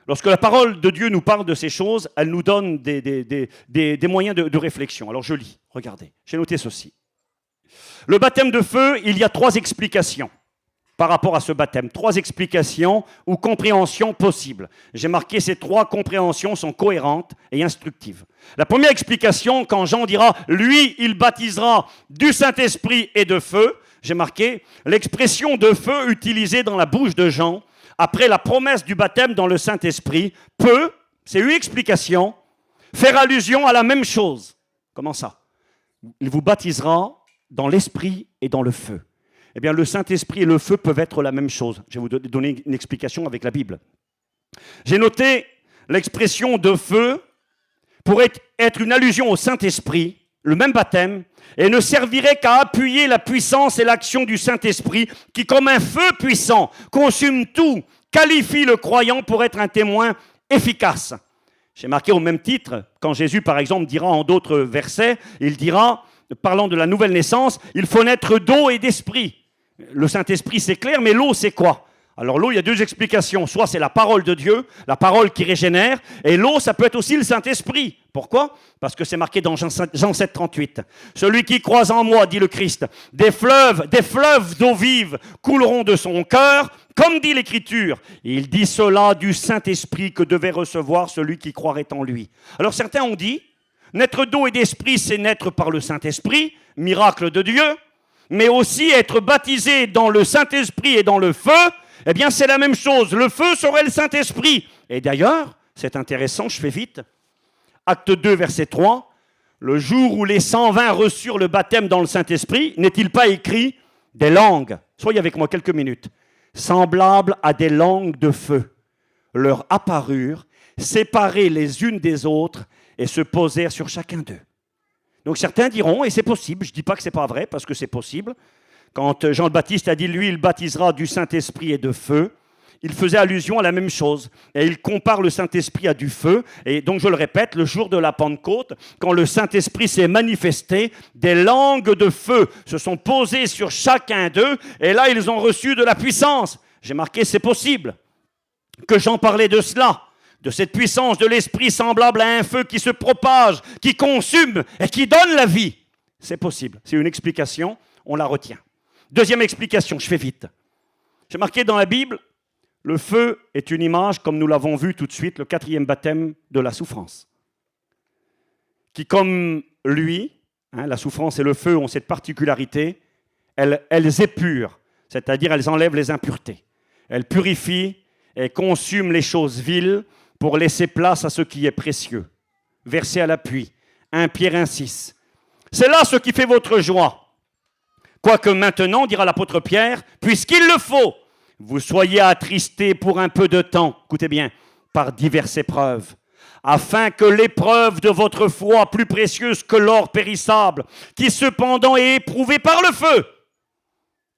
Speaker 1: Lorsque la parole de Dieu nous parle de ces choses, elle nous donne des moyens de réflexion. Alors je lis, regardez, j'ai noté ceci. Le baptême de feu, il y a 3 explications par rapport à ce baptême. 3 explications ou compréhensions possibles. J'ai marqué ces 3 compréhensions sont cohérentes et instructives. La première explication, quand Jean dira « Lui, il baptisera du Saint-Esprit et de feu », j'ai marqué l'expression de feu utilisée dans la bouche de Jean après la promesse du baptême dans le Saint-Esprit, peut, c'est une explication, faire allusion à la même chose. Comment ça? Il vous baptisera dans l'Esprit et dans le feu. Eh bien, le Saint-Esprit et le feu peuvent être la même chose. Je vais vous donner une explication avec la Bible. J'ai noté l'expression de feu pour être une allusion au Saint-Esprit, le même baptême, et ne servirait qu'à appuyer la puissance et l'action du Saint-Esprit qui, comme un feu puissant, consume tout, qualifie le croyant pour être un témoin efficace. J'ai marqué au même titre, quand Jésus, par exemple, dira en d'autres versets, il dira, parlant de la nouvelle naissance, il faut naître d'eau et d'esprit. Le Saint-Esprit, c'est clair, mais l'eau, c'est quoi? Alors l'eau, il y a 2 explications. Soit c'est la parole de Dieu, la parole qui régénère, et l'eau, ça peut être aussi le Saint-Esprit. Pourquoi? Parce que c'est marqué dans Jean 7, 38. Celui qui croit en moi, dit le Christ, des fleuves d'eau vive couleront de son cœur, comme dit l'Écriture. Il dit cela du Saint-Esprit que devait recevoir celui qui croirait en lui. Alors certains ont dit, naître d'eau et d'esprit, c'est naître par le Saint-Esprit, miracle de Dieu, mais aussi être baptisé dans le Saint-Esprit et dans le feu, eh bien c'est la même chose. Le feu serait le Saint-Esprit. Et d'ailleurs, c'est intéressant, je fais vite, Acte 2, verset 3, le jour où les 120 reçurent le baptême dans le Saint-Esprit, n'est-il pas écrit des langues, soyez avec moi quelques minutes, semblables à des langues de feu, leur apparurent, séparées les unes des autres, et se posèrent sur chacun d'eux. Donc certains diront, et c'est possible, je ne dis pas que ce n'est pas vrai, parce que c'est possible, quand Jean le Baptiste a dit, lui, il baptisera du Saint-Esprit et de feu, il faisait allusion à la même chose. Et il compare le Saint-Esprit à du feu. Et donc, je le répète, le jour de la Pentecôte, quand le Saint-Esprit s'est manifesté, des langues de feu se sont posées sur chacun d'eux. Et là, ils ont reçu de la puissance. J'ai marqué, c'est possible que Jean parlait de cela, de cette puissance de l'Esprit semblable à un feu qui se propage, qui consume et qui donne la vie. C'est possible. C'est une explication, on la retient. Deuxième explication, je fais vite. J'ai marqué dans la Bible, le feu est une image, comme nous l'avons vu tout de suite, le 4e baptême de la souffrance. Qui, comme lui, la souffrance et le feu ont cette particularité, elles épurent, c'est-à-dire elles enlèvent les impuretés. Elles purifient et consument les choses viles pour laisser place à ce qui est précieux. Verset à l'appui, 1 Pierre 1,6. C'est là ce qui fait votre joie. Quoique maintenant, dira l'apôtre Pierre, puisqu'il le faut, vous soyez attristés pour un peu de temps, écoutez bien, par diverses épreuves, afin que l'épreuve de votre foi, plus précieuse que l'or périssable, qui cependant est éprouvée par le feu.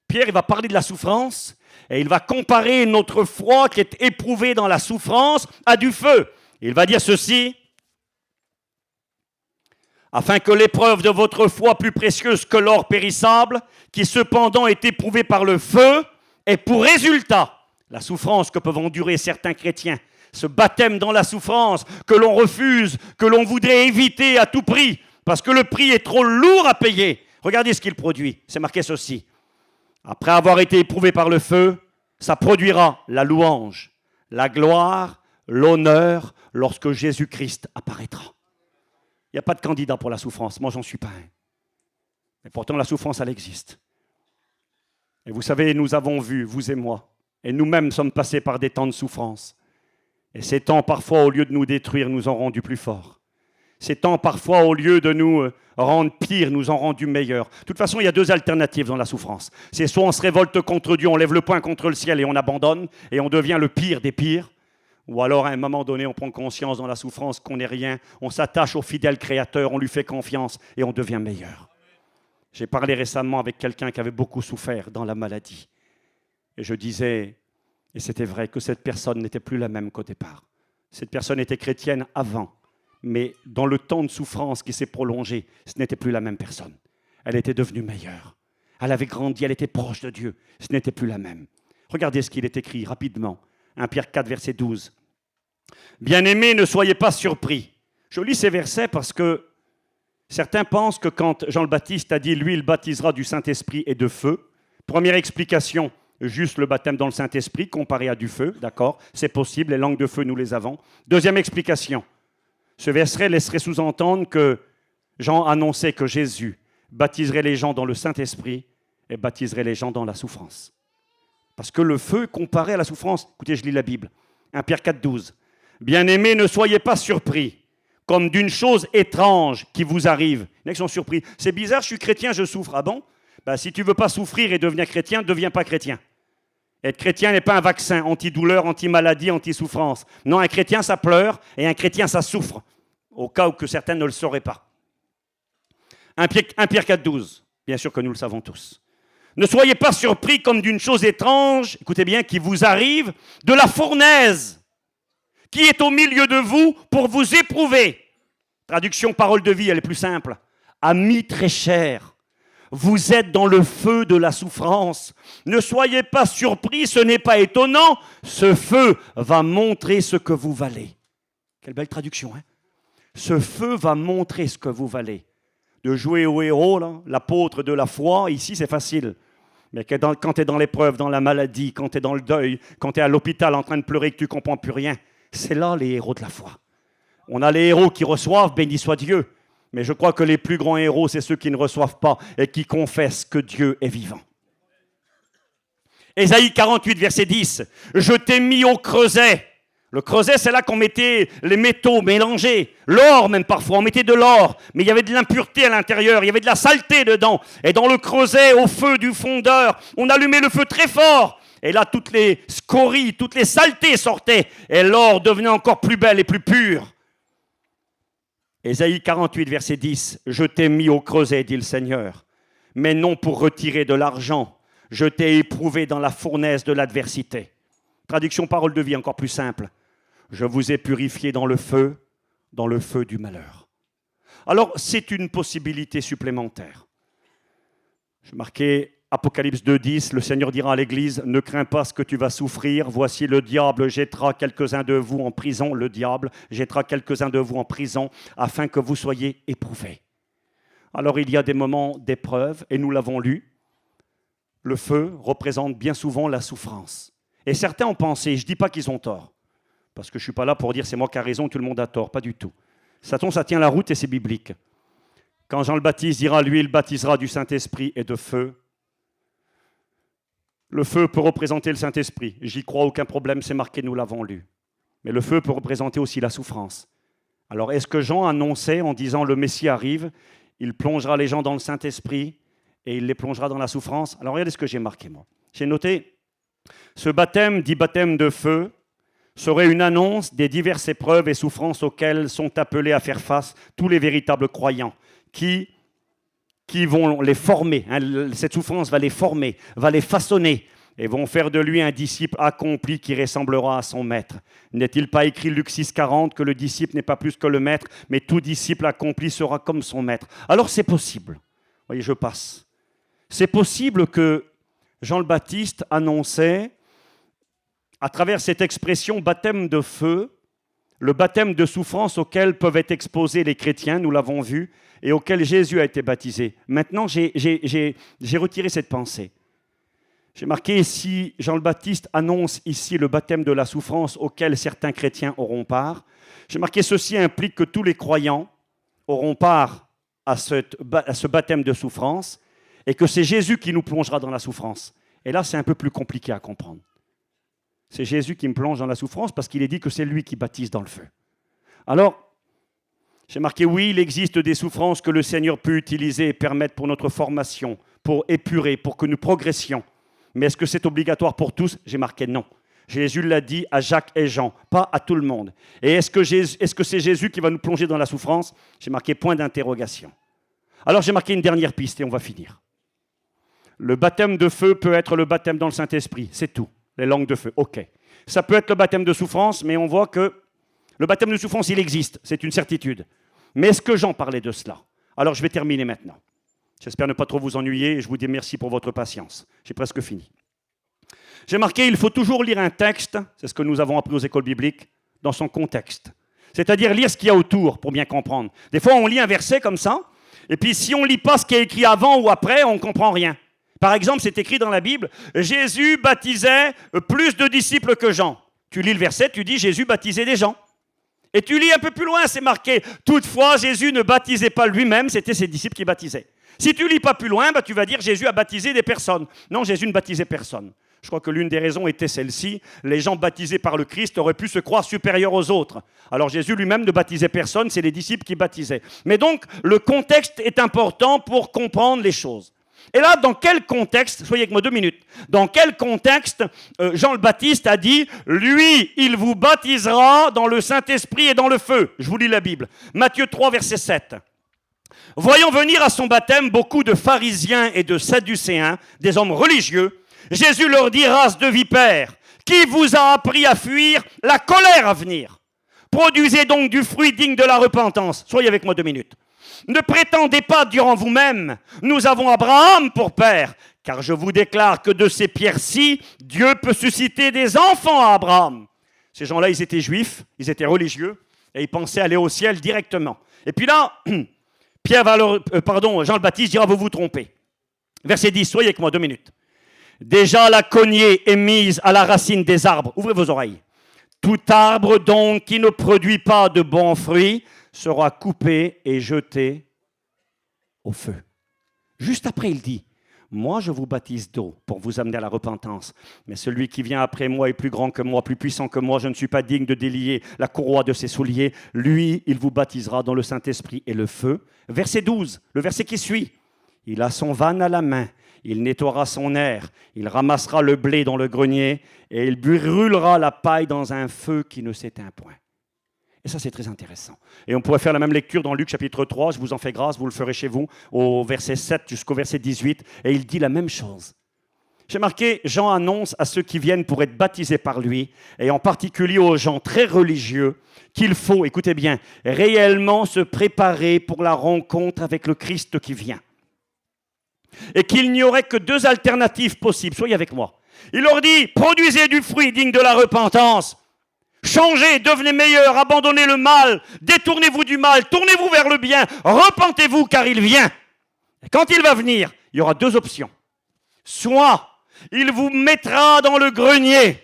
Speaker 1: Pierre, il va parler de la souffrance, et il va comparer notre foi qui est éprouvée dans la souffrance à du feu. Il va dire ceci, afin que l'épreuve de votre foi, plus précieuse que l'or périssable, qui cependant est éprouvée par le feu, ait pour résultat la souffrance que peuvent endurer certains chrétiens, ce baptême dans la souffrance que l'on refuse, que l'on voudrait éviter à tout prix, parce que le prix est trop lourd à payer. Regardez ce qu'il produit, c'est marqué ceci. Après avoir été éprouvé par le feu, ça produira la louange, la gloire, l'honneur, lorsque Jésus-Christ apparaîtra. Il n'y a pas de candidat pour la souffrance, moi j'en suis pas un. Mais pourtant la souffrance, elle existe. Et vous savez, nous avons vu, vous et moi, et nous-mêmes sommes passés par des temps de souffrance. Et ces temps, parfois, au lieu de nous détruire, nous ont rendus plus forts. Ces temps, parfois, au lieu de nous rendre pires, nous ont rendus meilleurs. De toute façon, il y a deux alternatives dans la souffrance. C'est soit on se révolte contre Dieu, on lève le poing contre le ciel et on abandonne, et on devient le pire des pires. Ou alors, à un moment donné, on prend conscience dans la souffrance qu'on n'est rien, on s'attache au fidèle Créateur, on lui fait confiance et on devient meilleur. J'ai parlé récemment avec quelqu'un qui avait beaucoup souffert dans la maladie. Et je disais, et c'était vrai, que cette personne n'était plus la même qu'au départ. Cette personne était chrétienne avant, mais dans le temps de souffrance qui s'est prolongé, ce n'était plus la même personne. Elle était devenue meilleure. Elle avait grandi, elle était proche de Dieu. Ce n'était plus la même. Regardez ce qu'il est écrit rapidement. 1 Pierre 4, verset 12. « Bien-aimés, ne soyez pas surpris. » Je lis ces versets parce que certains pensent que quand Jean le Baptiste a dit « Lui, il baptisera du Saint-Esprit et de feu », première explication, juste le baptême dans le Saint-Esprit comparé à du feu, d'accord, c'est possible, les langues de feu, nous les avons. Deuxième explication, ce verset laisserait sous-entendre que Jean annonçait que Jésus baptiserait les gens dans le Saint-Esprit et baptiserait les gens dans la souffrance. Parce que le feu comparé à la souffrance, écoutez, je lis la Bible, 1 Pierre 4, 12. « Bien-aimés, ne soyez pas surpris, comme d'une chose étrange qui vous arrive. » Il y en a qui sont surpris. « C'est bizarre, je suis chrétien, je souffre. » Ah bon? Ben, si tu ne veux pas souffrir et devenir chrétien, ne deviens pas chrétien. Être chrétien n'est pas un vaccin anti-douleur, anti-maladie, anti-souffrance. Non, un chrétien, ça pleure, et un chrétien, ça souffre, au cas où que certains ne le sauraient pas. 1 Pierre 4, 12, bien sûr que nous le savons tous. Ne soyez pas surpris comme d'une chose étrange, écoutez bien, qui vous arrive, de la fournaise, qui est au milieu de vous pour vous éprouver. Traduction parole de vie, elle est plus simple. Amis très chers, vous êtes dans le feu de la souffrance. Ne soyez pas surpris, ce n'est pas étonnant. Ce feu va montrer ce que vous valez. Quelle belle traduction, hein? Ce feu va montrer ce que vous valez. De jouer au héros, là, l'apôtre de la foi, ici c'est facile. Mais quand tu es dans l'épreuve, dans la maladie, quand tu es dans le deuil, quand tu es à l'hôpital en train de pleurer et que tu ne comprends plus rien, c'est là les héros de la foi. On a les héros qui reçoivent, béni soit Dieu. Mais je crois que les plus grands héros, c'est ceux qui ne reçoivent pas et qui confessent que Dieu est vivant. Ésaïe 48, verset 10. « Je t'ai mis au creuset. » Le creuset, c'est là qu'on mettait les métaux mélangés, l'or même parfois, on mettait de l'or, mais il y avait de l'impureté à l'intérieur, il y avait de la saleté dedans. Et dans le creuset, au feu du fondeur, on allumait le feu très fort. Et là, toutes les scories, toutes les saletés sortaient, et l'or devenait encore plus belle et plus pure. Ésaïe 48, verset 10. « Je t'ai mis au creuset, dit le Seigneur, mais non pour retirer de l'argent. Je t'ai éprouvé dans la fournaise de l'adversité. » traduction parole de vie encore plus simple. Je vous ai purifié dans le feu du malheur. Alors, c'est une possibilité supplémentaire. Je marquais Apocalypse 2,10, le Seigneur dira à l'Église, ne crains pas ce que tu vas souffrir, voici le diable jettera quelques-uns de vous en prison, le diable jettera quelques-uns de vous en prison, afin que vous soyez éprouvés. Alors il y a des moments d'épreuve, et nous l'avons lu, le feu représente bien souvent la souffrance. Et certains ont pensé, je ne dis pas qu'ils ont tort, parce que je ne suis pas là pour dire c'est moi qui ai raison, tout le monde a tort, pas du tout. Satan, ça tient la route et c'est biblique. Quand Jean le Baptiste dira, lui, il baptisera du Saint-Esprit et de feu, le feu peut représenter le Saint-Esprit. J'y crois, aucun problème, c'est marqué, nous l'avons lu. Mais le feu peut représenter aussi la souffrance. Alors, est-ce que Jean annonçait en disant, le Messie arrive, il plongera les gens dans le Saint-Esprit et il les plongera dans la souffrance? Alors, regardez ce que j'ai marqué, moi. J'ai noté, ce baptême, dit baptême de feu, serait une annonce des diverses épreuves et souffrances auxquelles sont appelés à faire face tous les véritables croyants qui vont les former. Cette souffrance va les former, va les façonner et vont faire de lui un disciple accompli qui ressemblera à son maître. N'est-il pas écrit, Luc 6,40, que le disciple n'est pas plus que le maître, mais tout disciple accompli sera comme son maître? Alors c'est possible. Vous voyez, je passe. C'est possible que Jean le Baptiste annonçait, à travers cette expression baptême de feu, le baptême de souffrance auquel peuvent être exposés les chrétiens, nous l'avons vu, et auquel Jésus a été baptisé. Maintenant, j'ai retiré cette pensée. J'ai marqué ici, Jean le Baptiste annonce ici le baptême de la souffrance auquel certains chrétiens auront part. J'ai marqué, ceci implique que tous les croyants auront part à ce baptême de souffrance et que c'est Jésus qui nous plongera dans la souffrance. Et là, c'est un peu plus compliqué à comprendre. C'est Jésus qui me plonge dans la souffrance parce qu'il est dit que c'est lui qui baptise dans le feu. Alors, j'ai marqué, oui, il existe des souffrances que le Seigneur peut utiliser et permettre pour notre formation, pour épurer, pour que nous progressions. Mais est-ce que c'est obligatoire pour tous? J'ai marqué non. Jésus l'a dit à Jacques et Jean, pas à tout le monde. Et est-ce que c'est Jésus qui va nous plonger dans la souffrance? J'ai marqué point d'interrogation. Alors j'ai marqué une dernière piste et on va finir. Le baptême de feu peut être le baptême dans le Saint-Esprit, c'est tout. Les langues de feu, ok. Ça peut être le baptême de souffrance, mais on voit que le baptême de souffrance, il existe, c'est une certitude. Mais est-ce que Jean parlait de cela? Alors je vais terminer maintenant. J'espère ne pas trop vous ennuyer et je vous dis merci pour votre patience. J'ai presque fini. J'ai marqué, il faut toujours lire un texte, c'est ce que nous avons appris aux écoles bibliques, dans son contexte. C'est-à-dire lire ce qu'il y a autour pour bien comprendre. Des fois, on lit un verset comme ça, et puis si on ne lit pas ce qui est écrit avant ou après, on ne comprend rien. Par exemple, c'est écrit dans la Bible, Jésus baptisait plus de disciples que Jean. Tu lis le verset, tu dis Jésus baptisait des gens. Et tu lis un peu plus loin, c'est marqué, toutefois, Jésus ne baptisait pas lui-même, c'était ses disciples qui baptisaient. Si tu lis pas plus loin, tu vas dire Jésus a baptisé des personnes. Non, Jésus ne baptisait personne. Je crois que l'une des raisons était celle-ci. Les gens baptisés par le Christ auraient pu se croire supérieurs aux autres. Alors Jésus lui-même ne baptisait personne, c'est les disciples qui baptisaient. Mais donc, le contexte est important pour comprendre les choses. Et là, dans quel contexte, soyez avec moi 2 minutes, dans quel contexte Jean le Baptiste a dit « Lui, il vous baptisera dans le Saint-Esprit et dans le feu ». Je vous lis la Bible. Matthieu 3, verset 7. Voyant venir à son baptême beaucoup de pharisiens et de sadducéens, des hommes religieux, Jésus leur dit, race de vipères, qui vous a appris à fuir la colère à venir? Produisez donc du fruit digne de la repentance. Soyez avec moi 2 minutes. Ne prétendez pas durant vous-même, nous avons Abraham pour père, car je vous déclare que de ces pierres-ci, Dieu peut susciter des enfants à Abraham. Ces gens-là, ils étaient juifs, ils étaient religieux, et ils pensaient aller au ciel directement. Et puis là, Jean le Baptiste dira, vous vous trompez. Verset 10, soyez avec moi 2 minutes. Déjà la cognée est mise à la racine des arbres. Ouvrez vos oreilles. Tout arbre donc qui ne produit pas de bons fruits sera coupé et jeté au feu. Juste après, il dit, moi je vous baptise d'eau pour vous amener à la repentance. Mais celui qui vient après moi est plus grand que moi, plus puissant que moi. Je ne suis pas digne de délier la courroie de ses souliers. Lui, il vous baptisera dans le Saint-Esprit et le feu. Verset 12, le verset qui suit. Il a son van à la main. Il nettoiera son aire, il ramassera le blé dans le grenier et il brûlera la paille dans un feu qui ne s'éteint point. Et ça, c'est très intéressant. Et on pourrait faire la même lecture dans Luc chapitre 3, je vous en fais grâce, vous le ferez chez vous, au verset 7 jusqu'au verset 18, et il dit la même chose. J'ai marqué, Jean annonce à ceux qui viennent pour être baptisés par lui, et en particulier aux gens très religieux, qu'il faut, écoutez bien, réellement se préparer pour la rencontre avec le Christ qui vient. Et qu'il n'y aurait que deux alternatives possibles. Soyez avec moi. Il leur dit, produisez du fruit digne de la repentance. Changez, devenez meilleurs, abandonnez le mal, détournez-vous du mal, tournez-vous vers le bien, repentez-vous car il vient. Et quand il va venir, il y aura deux options. Soit il vous mettra dans le grenier,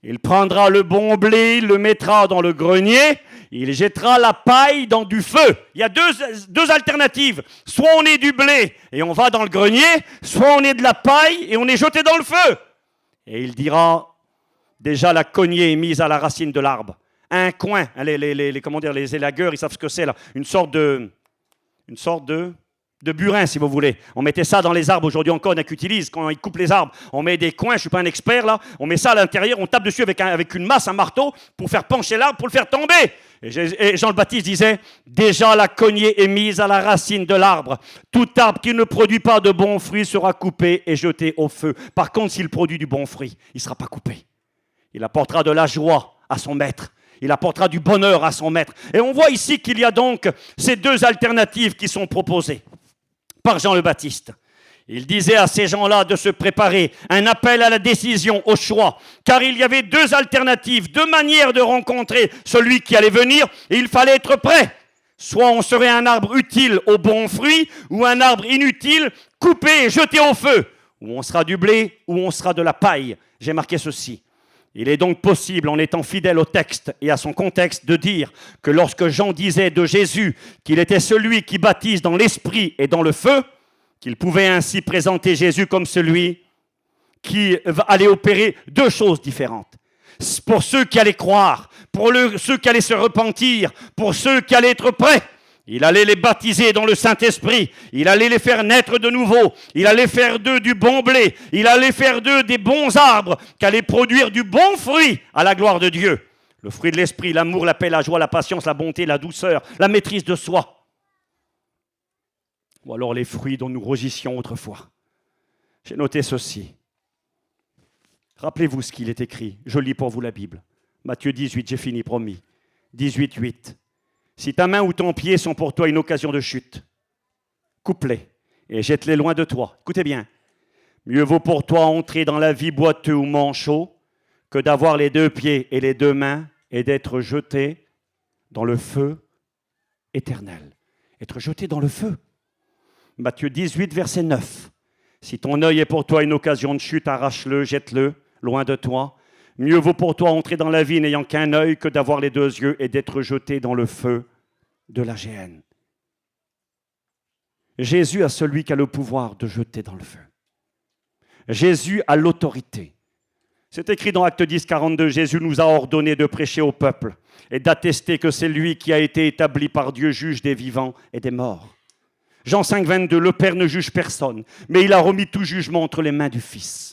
Speaker 1: il prendra le bon blé, il le mettra dans le grenier, il jettera la paille dans du feu. Il y a deux alternatives. Soit on est du blé et on va dans le grenier, soit on est de la paille et on est jeté dans le feu. Et il dira, déjà la cognée est mise à la racine de l'arbre. Un coin, les élagueurs, ils savent ce que c'est là, une sorte de burin, si vous voulez. On mettait ça dans les arbres, aujourd'hui encore, on utilise, quand ils coupent les arbres, on met des coins, je ne suis pas un expert là, on met ça à l'intérieur, on tape dessus avec une masse, un marteau, pour faire pencher l'arbre, pour le faire tomber. Et Jean le Baptiste disait, déjà la cognée est mise à la racine de l'arbre. Tout arbre qui ne produit pas de bons fruits sera coupé et jeté au feu. Par contre, s'il produit du bon fruit, il ne sera pas coupé. Il apportera de la joie à son maître. Il apportera du bonheur à son maître. Et on voit ici qu'il y a donc ces deux alternatives qui sont proposées par Jean le Baptiste. Il disait à ces gens-là de se préparer, un appel à la décision, au choix, car il y avait deux alternatives, deux manières de rencontrer celui qui allait venir, et il fallait être prêt. Soit on serait un arbre utile au bon fruit, ou un arbre inutile, coupé et jeté au feu, ou on sera du blé, ou on sera de la paille. J'ai marqué ceci. Il est donc possible, en étant fidèle au texte et à son contexte, de dire que lorsque Jean disait de Jésus qu'il était celui qui baptise dans l'esprit et dans le feu, qu'il pouvait ainsi présenter Jésus comme celui qui allait opérer deux choses différentes. Pour ceux qui allaient croire, pour ceux qui allaient se repentir, pour ceux qui allaient être prêts, il allait les baptiser dans le Saint-Esprit, il allait les faire naître de nouveau, il allait faire d'eux du bon blé, il allait faire d'eux des bons arbres qui allaient produire du bon fruit à la gloire de Dieu. Le fruit de l'esprit, l'amour, la paix, la joie, la patience, la bonté, la douceur, la maîtrise de soi. Ou alors les fruits dont nous rougissons autrefois. J'ai noté ceci. Rappelez-vous ce qu'il est écrit. Je lis pour vous la Bible. Matthieu 18, j'ai fini, promis. 18, 8. Si ta main ou ton pied sont pour toi une occasion de chute, coupe-les et jette-les loin de toi. Écoutez bien. Mieux vaut pour toi entrer dans la vie boiteux ou manchot que d'avoir les deux pieds et les deux mains et d'être jeté dans le feu éternel. Être jeté dans le feu. Matthieu 18, verset 9. Si ton œil est pour toi une occasion de chute, arrache-le, jette-le loin de toi. Mieux vaut pour toi entrer dans la vie n'ayant qu'un œil que d'avoir les deux yeux et d'être jeté dans le feu de la géhenne. Jésus a celui qui a le pouvoir de jeter dans le feu. Jésus a l'autorité. C'est écrit dans Actes 10, 42, Jésus nous a ordonné de prêcher au peuple et d'attester que c'est lui qui a été établi par Dieu juge des vivants et des morts. Jean 5, 22, le Père ne juge personne, mais il a remis tout jugement entre les mains du Fils.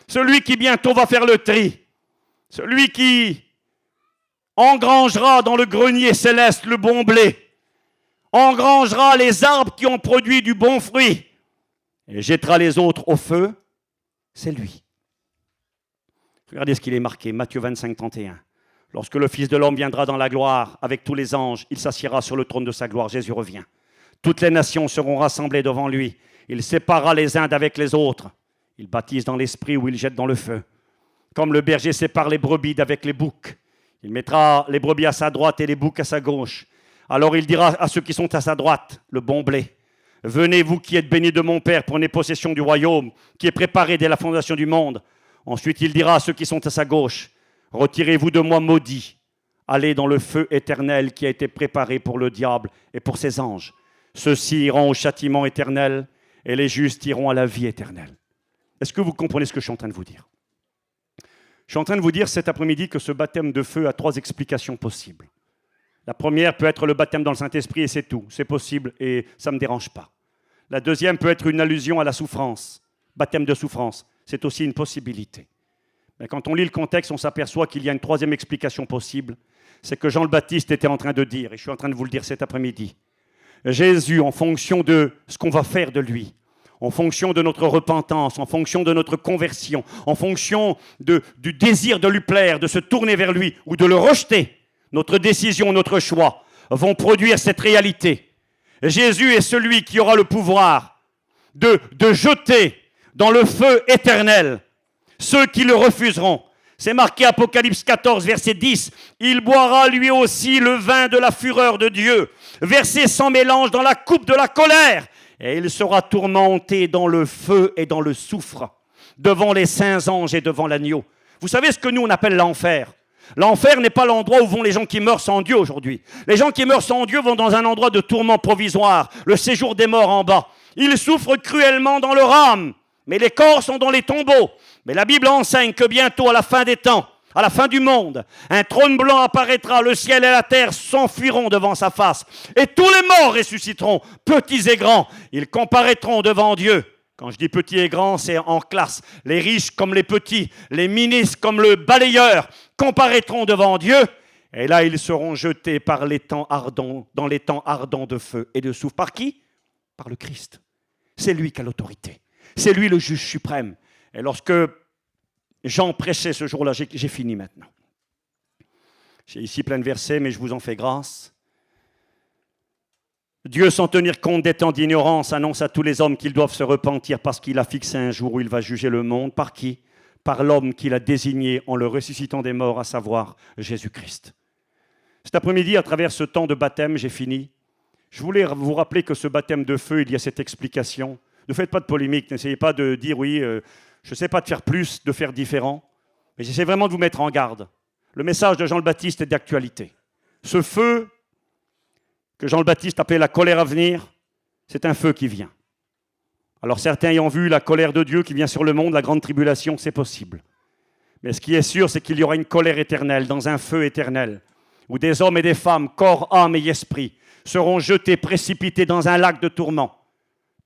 Speaker 1: Celui qui bientôt va faire le tri, celui qui engrangera dans le grenier céleste le bon blé, engrangera les arbres qui ont produit du bon fruit et jettera les autres au feu, c'est lui. Regardez ce qu'il est marqué, Matthieu 25, 31. Lorsque le Fils de l'homme viendra dans la gloire avec tous les anges, il s'assiera sur le trône de sa gloire, Jésus revient. Toutes les nations seront rassemblées devant lui. Il séparera les uns d'avec les autres. Il baptise dans l'esprit ou il jette dans le feu. Comme le berger sépare les brebis d'avec les boucs, il mettra les brebis à sa droite et les boucs à sa gauche. Alors il dira à ceux qui sont à sa droite, le bon blé, venez vous qui êtes bénis de mon Père, prenez possession du royaume qui est préparé dès la fondation du monde. Ensuite il dira à ceux qui sont à sa gauche, retirez-vous de moi maudits, allez dans le feu éternel qui a été préparé pour le diable et pour ses anges. Ceux-ci iront au châtiment éternel et les justes iront à la vie éternelle. Est-ce que vous comprenez ce que je suis en train de vous dire? Je suis en train de vous dire cet après-midi que ce baptême de feu a trois explications possibles. La première peut être le baptême dans le Saint-Esprit et c'est tout. C'est possible et ça ne me dérange pas. La deuxième peut être une allusion à la souffrance. Baptême de souffrance, c'est aussi une possibilité. Mais quand on lit le contexte, on s'aperçoit qu'il y a une troisième explication possible. C'est que Jean le Baptiste était en train de dire, et je suis en train de vous le dire cet après-midi, Jésus, en fonction de ce qu'on va faire de lui, en fonction de notre repentance, en fonction de notre conversion, en fonction du désir de lui plaire, de se tourner vers lui ou de le rejeter, notre décision, notre choix vont produire cette réalité. Jésus est celui qui aura le pouvoir de jeter dans le feu éternel ceux qui le refuseront. C'est marqué Apocalypse 14, verset 10. Il boira lui aussi le vin de la fureur de Dieu, versé sans mélange dans la coupe de la colère. Et il sera tourmenté dans le feu et dans le soufre, devant les saints anges et devant l'agneau. Vous savez ce que nous on appelle l'enfer? L'enfer n'est pas l'endroit où vont les gens qui meurent sans Dieu aujourd'hui. Les gens qui meurent sans Dieu vont dans un endroit de tourment provisoire, le séjour des morts en bas. Ils souffrent cruellement dans leur âme, mais les corps sont dans les tombeaux. Mais la Bible enseigne que bientôt, à la fin des temps, à la fin du monde, un trône blanc apparaîtra, le ciel et la terre s'enfuiront devant sa face. Et tous les morts ressusciteront, petits et grands. Ils comparaîtront devant Dieu. Quand je dis petits et grands, c'est en classe. Les riches comme les petits, les ministres comme le balayeur, comparaîtront devant Dieu. Et là, ils seront jetés par les temps ardents, dans les temps ardents de feu et de soufre. Par qui? Par le Christ. C'est lui qui a l'autorité. C'est lui le juge suprême. Et lorsque Jean prêchait ce jour-là, j'ai fini maintenant. J'ai ici plein de versets, mais je vous en fais grâce. Dieu, sans tenir compte des temps d'ignorance, annonce à tous les hommes qu'ils doivent se repentir parce qu'il a fixé un jour où il va juger le monde. Par qui? Par l'homme qu'il a désigné en le ressuscitant des morts, à savoir Jésus-Christ. Cet après-midi, à travers ce temps de baptême, j'ai fini. Je voulais vous rappeler que ce baptême de feu, il y a cette explication. Ne faites pas de polémique, n'essayez pas de dire oui, je ne sais pas de faire plus, de faire différent. Mais j'essaie vraiment de vous mettre en garde. Le message de Jean le Baptiste est d'actualité. Ce feu que Jean le Baptiste appelait la colère à venir, c'est un feu qui vient. Alors certains ayant vu la colère de Dieu qui vient sur le monde, la grande tribulation, c'est possible. Mais ce qui est sûr, c'est qu'il y aura une colère éternelle, dans un feu éternel, où des hommes et des femmes, corps, âme et esprit, seront jetés, précipités dans un lac de tourments.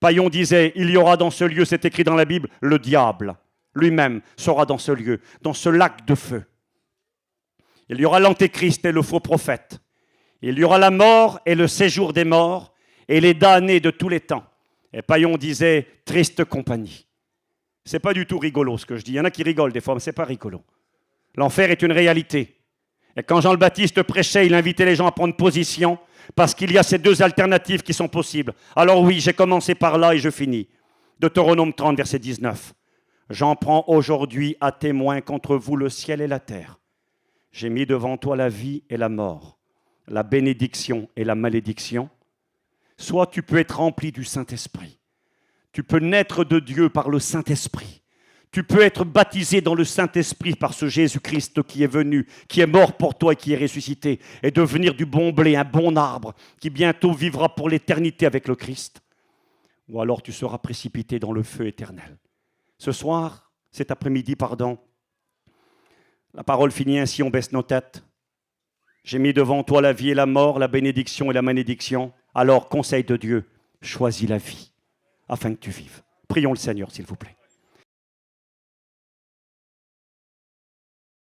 Speaker 1: Paillon disait, il y aura dans ce lieu, c'est écrit dans la Bible, le diable lui-même sera dans ce lieu, dans ce lac de feu. Il y aura l'antéchrist et le faux prophète. Il y aura la mort et le séjour des morts et les damnés de tous les temps. Et Paillon disait, triste compagnie. C'est pas du tout rigolo ce que je dis. Il y en a qui rigolent des fois, mais c'est pas rigolo. L'enfer est une réalité. Et quand Jean le Baptiste prêchait, il invitait les gens à prendre position parce qu'il y a ces deux alternatives qui sont possibles. Alors oui, j'ai commencé par là et je finis. Deutéronome 30, verset 19. J'en prends aujourd'hui à témoin contre vous le ciel et la terre. J'ai mis devant toi la vie et la mort, la bénédiction et la malédiction. Soit tu peux être rempli du Saint-Esprit. Tu peux naître de Dieu par le Saint-Esprit. Tu peux être baptisé dans le Saint-Esprit par ce Jésus-Christ qui est venu, qui est mort pour toi et qui est ressuscité, et devenir du bon blé, un bon arbre, qui bientôt vivra pour l'éternité avec le Christ. Ou alors tu seras précipité dans le feu éternel. Ce soir, cet après-midi, la parole finit ainsi, on baisse nos têtes. J'ai mis devant toi la vie et la mort, la bénédiction et la malédiction. Alors, conseil de Dieu, choisis la vie, afin que tu vives. Prions le Seigneur, s'il vous plaît.